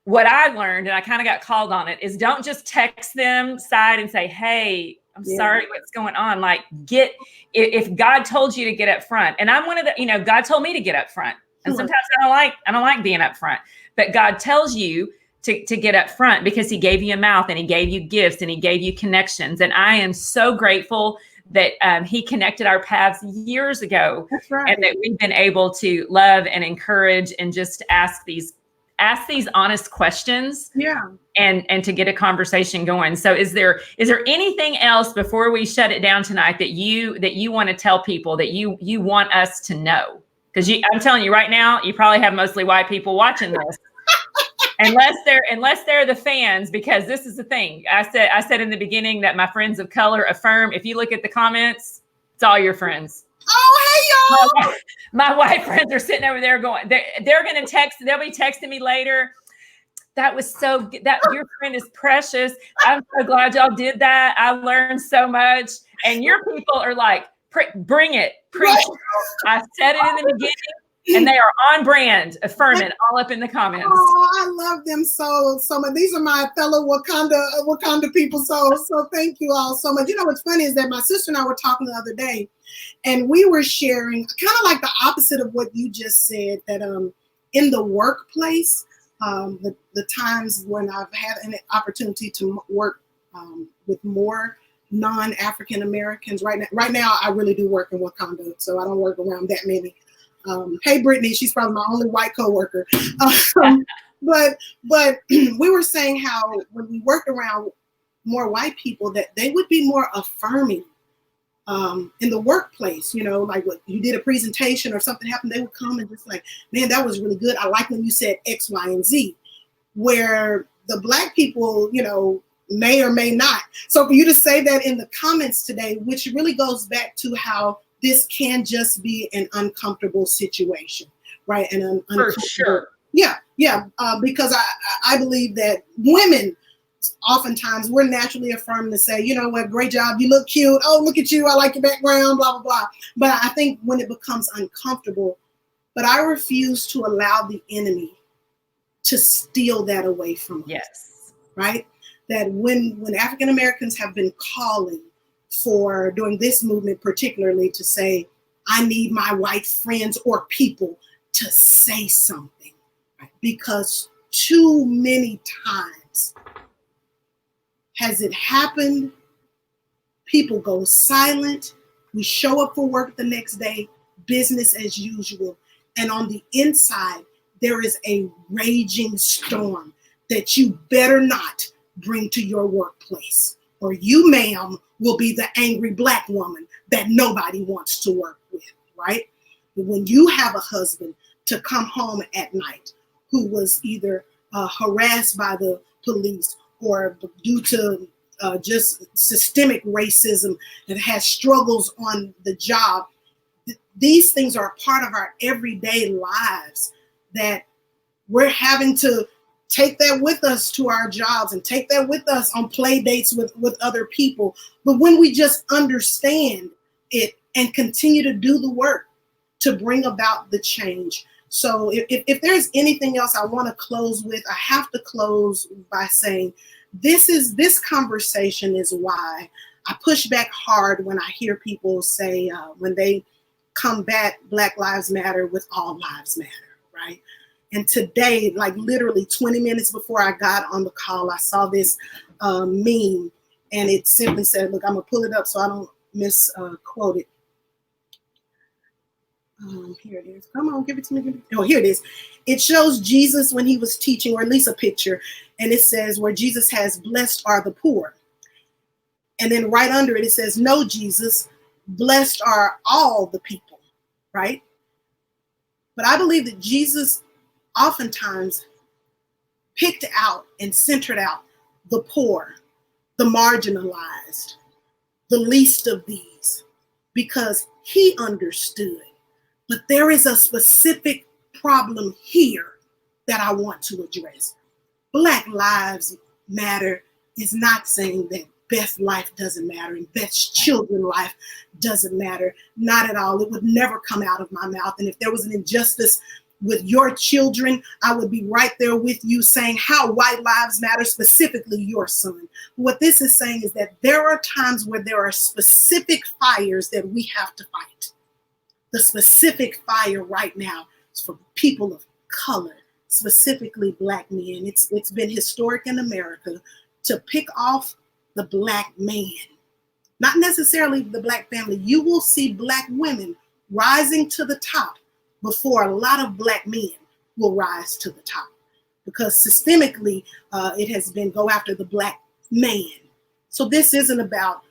what I learned, and I kind of got called on it, is don't just text them side and say, hey, I'm sorry, what's going on? Like, if God told you to get up front, and I'm one of the, God told me to get up front. And sometimes I don't like being up front, but God tells you to get up front because he gave you a mouth and he gave you gifts and he gave you connections. And I am so grateful that he connected our paths years ago. That's right. And that we've been able to love and encourage and just ask these honest questions. Yeah. And to get a conversation going. So is there anything else before we shut it down tonight that you want to tell people that you want us to know? Because I'm telling you right now, you probably have mostly white people watching this. Unless they're the fans, because this is the thing. I said in the beginning that my friends of color affirm. If you look at the comments, it's all your friends. Oh, hey y'all! My white friends are sitting over there going. They're going to text. They'll be texting me later. That was so good. That your friend is precious. I'm so glad y'all did that. I learned so much. And your people are like, bring it, preach. I said it in the beginning. And they are on brand, affirming all up in the comments. Oh, I love them so much. These are my fellow Wakanda people. So thank you all so much. What's funny is that my sister and I were talking the other day, and we were sharing kind of like the opposite of what you just said, that in the workplace, the times when I've had an opportunity to work with more non-African Americans. Right now, I really do work in Wakanda, so I don't work around that many. Hey, Brittany, she's probably my only white coworker. But we were saying how when we worked around more white people, that they would be more affirming in the workplace. Like what you did a presentation or something happened, they would come and just like, man, that was really good. I like when you said X, Y, and Z. Where the Black people, may or may not. So for you to say that in the comments today, which really goes back to how this can just be an uncomfortable situation, right? And for sure. Yeah. Because I believe that women, oftentimes we're naturally affirmed to say, you know what, great job, you look cute. Oh, look at you, I like your background, blah, blah, blah. But I think when it becomes uncomfortable, but I refuse to allow the enemy to steal that away from us. Yes. Right? That when African Americans have been calling for, during this movement particularly, to say, I need my white friends or people to say something, right? Because too many times has it happened, people go silent, we show up for work the next day, business as usual, and on the inside, there is a raging storm that you better not bring to your workplace, or you, ma'am, will be the angry Black woman that nobody wants to work with, right? When you have a husband to come home at night who was either harassed by the police or due to just systemic racism, that has struggles on the job. These things are a part of our everyday lives that we're having to take that with us to our jobs and take that with us on play dates with other people. But when we just understand it and continue to do the work to bring about the change. So if there's anything else I want to close with, I have to close by saying this conversation is why I push back hard when I hear people say, when they combat Black Lives Matter with all lives matter, right? And today, like literally 20 minutes before I got on the call, I saw this meme, and it simply said, look, I'm gonna pull it up so I don't misquote it. Here it is. Come on, give it to me. Oh, here it is. It shows Jesus when he was teaching, or at least a picture, and it says, where Jesus has blessed are the poor. And then right under it, it says, no, Jesus, blessed are all the people, right? But I believe that Jesus oftentimes picked out and centered out the poor, the marginalized, the least of these, because he understood. But there is a specific problem here that I want to address. Black Lives Matter is not saying that Beth's life doesn't matter and Beth's children's life doesn't matter. Not at all. It would never come out of my mouth. And if there was an injustice with your children, I would be right there with you saying how white lives matter, specifically your son. What this is saying is that there are times where there are specific fires that we have to fight. The specific fire right now is for people of color, specifically Black men. It's been historic in America to pick off the Black man, not necessarily the Black family. You will see Black women rising to the top before a lot of Black men will rise to the top, because systemically it has been go after the Black man. So this isn't about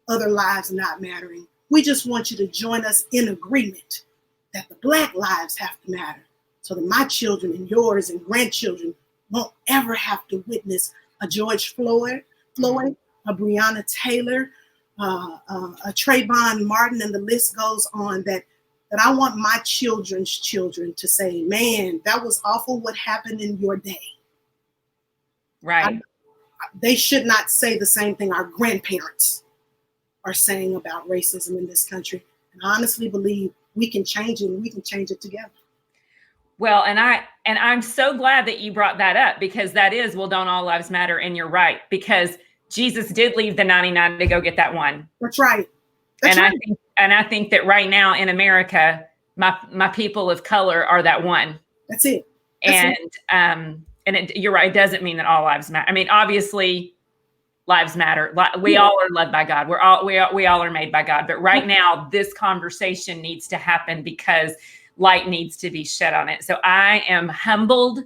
other lives not mattering. We just want you to join us in agreement that the Black lives have to matter, so that my children and yours and grandchildren won't ever have to witness a George Floyd, a Breonna Taylor, a Trayvon Martin, and the list goes on, that I want my children's children to say, man, that was awful what happened in your day. Right. They should not say the same thing our grandparents are saying about racism in this country. And I honestly believe we can change it, and we can change it together. Well, and I'm so glad that you brought that up, because that is, well, don't all lives matter? And you're right, because Jesus did leave the 99 to go get that one. That's right. I think that right now in America, my people of color are that one. That's it. You're right. It doesn't mean that all lives matter. I mean, obviously, lives matter. We all are loved by God. We all are made by God. But right now, this conversation needs to happen because light needs to be shed on it. So I am humbled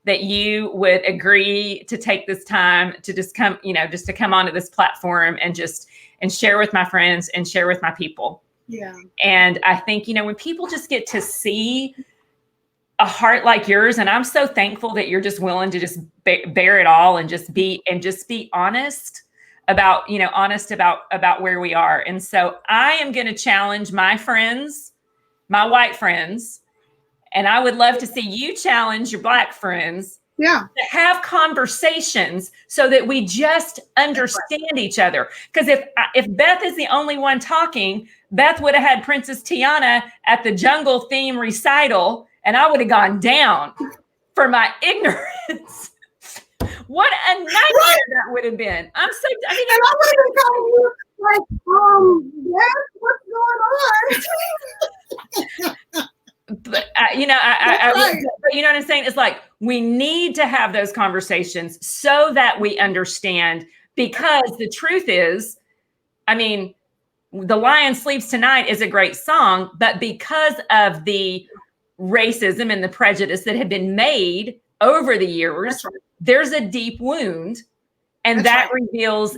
that you would agree to take this time to just come, just to come onto this platform and share with my friends and share with my people. Yeah. And I think, when people just get to see a heart like yours, and I'm so thankful that you're just willing to just bear it all and just be honest about, about where we are. And so I am going to challenge my friends, my white friends, and I would love to see you challenge your Black friends. Yeah. To have conversations so that we just understand each other. Because if Beth is the only one talking, Beth would have had Princess Tiana at the jungle theme recital, and I would have gone down for my ignorance. What a nightmare that would have been. And I would have been calling you like, Beth, what's going on? But you know what I'm saying? It's like, we need to have those conversations so that we understand, because the truth is, The Lion Sleeps Tonight is a great song, but because of the racism and the prejudice that had been made over the years, there's a deep wound, and that reveals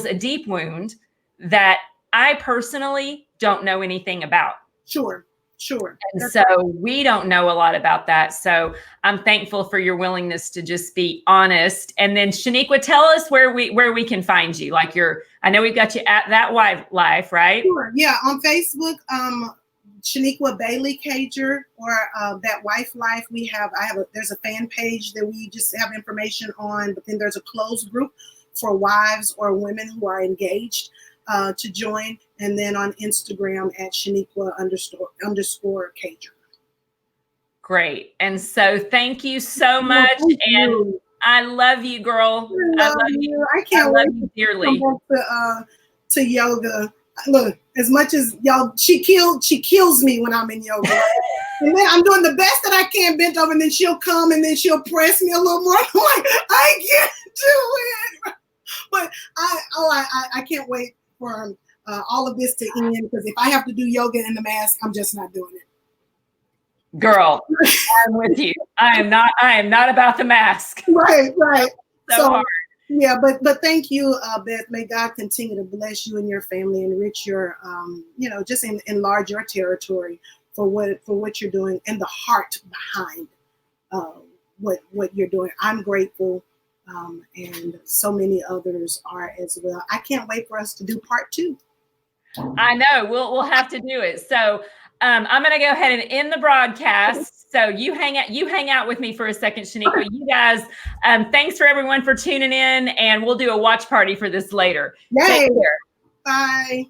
a deep wound that I personally don't know anything about. Sure. Sure. And so we don't know a lot about that. So I'm thankful for your willingness to just be honest. And then Shenikwa, tell us where we can find you. Like I know we've got you at That Life, right? Sure. Yeah, on Facebook, Shenikwa Bailey Cager, or That Wife Life. There's a fan page that we just have information on, but then there's a closed group for wives or women who are engaged to join, and then on Instagram at Shenikwa __ Cager. Great. And so thank you so much. And I love you, girl. I love you. I can't wait you dearly. To yoga. Look, as much as y'all, she kills me when I'm in yoga. And then I'm doing the best that I can bent over, and then she'll come and then she'll press me a little more. I'm like, I can't do it. But I can't wait for all of this to end, because if I have to do yoga in the mask, I'm just not doing it. Girl, I'm with you. I am not about the mask. Right. So hard. Yeah, but thank you, Beth. May God continue to bless you and your family, enrich your, just enlarge your territory for what you're doing, and the heart behind what you're doing. I'm grateful, and so many others are as well. I can't wait for us to do part 2. I know we'll have to do it. So I'm going to go ahead and end the broadcast. So you hang out with me for a second, Shenikwa. You guys, thanks for everyone for tuning in, and we'll do a watch party for this later. Yay. Take care. Bye.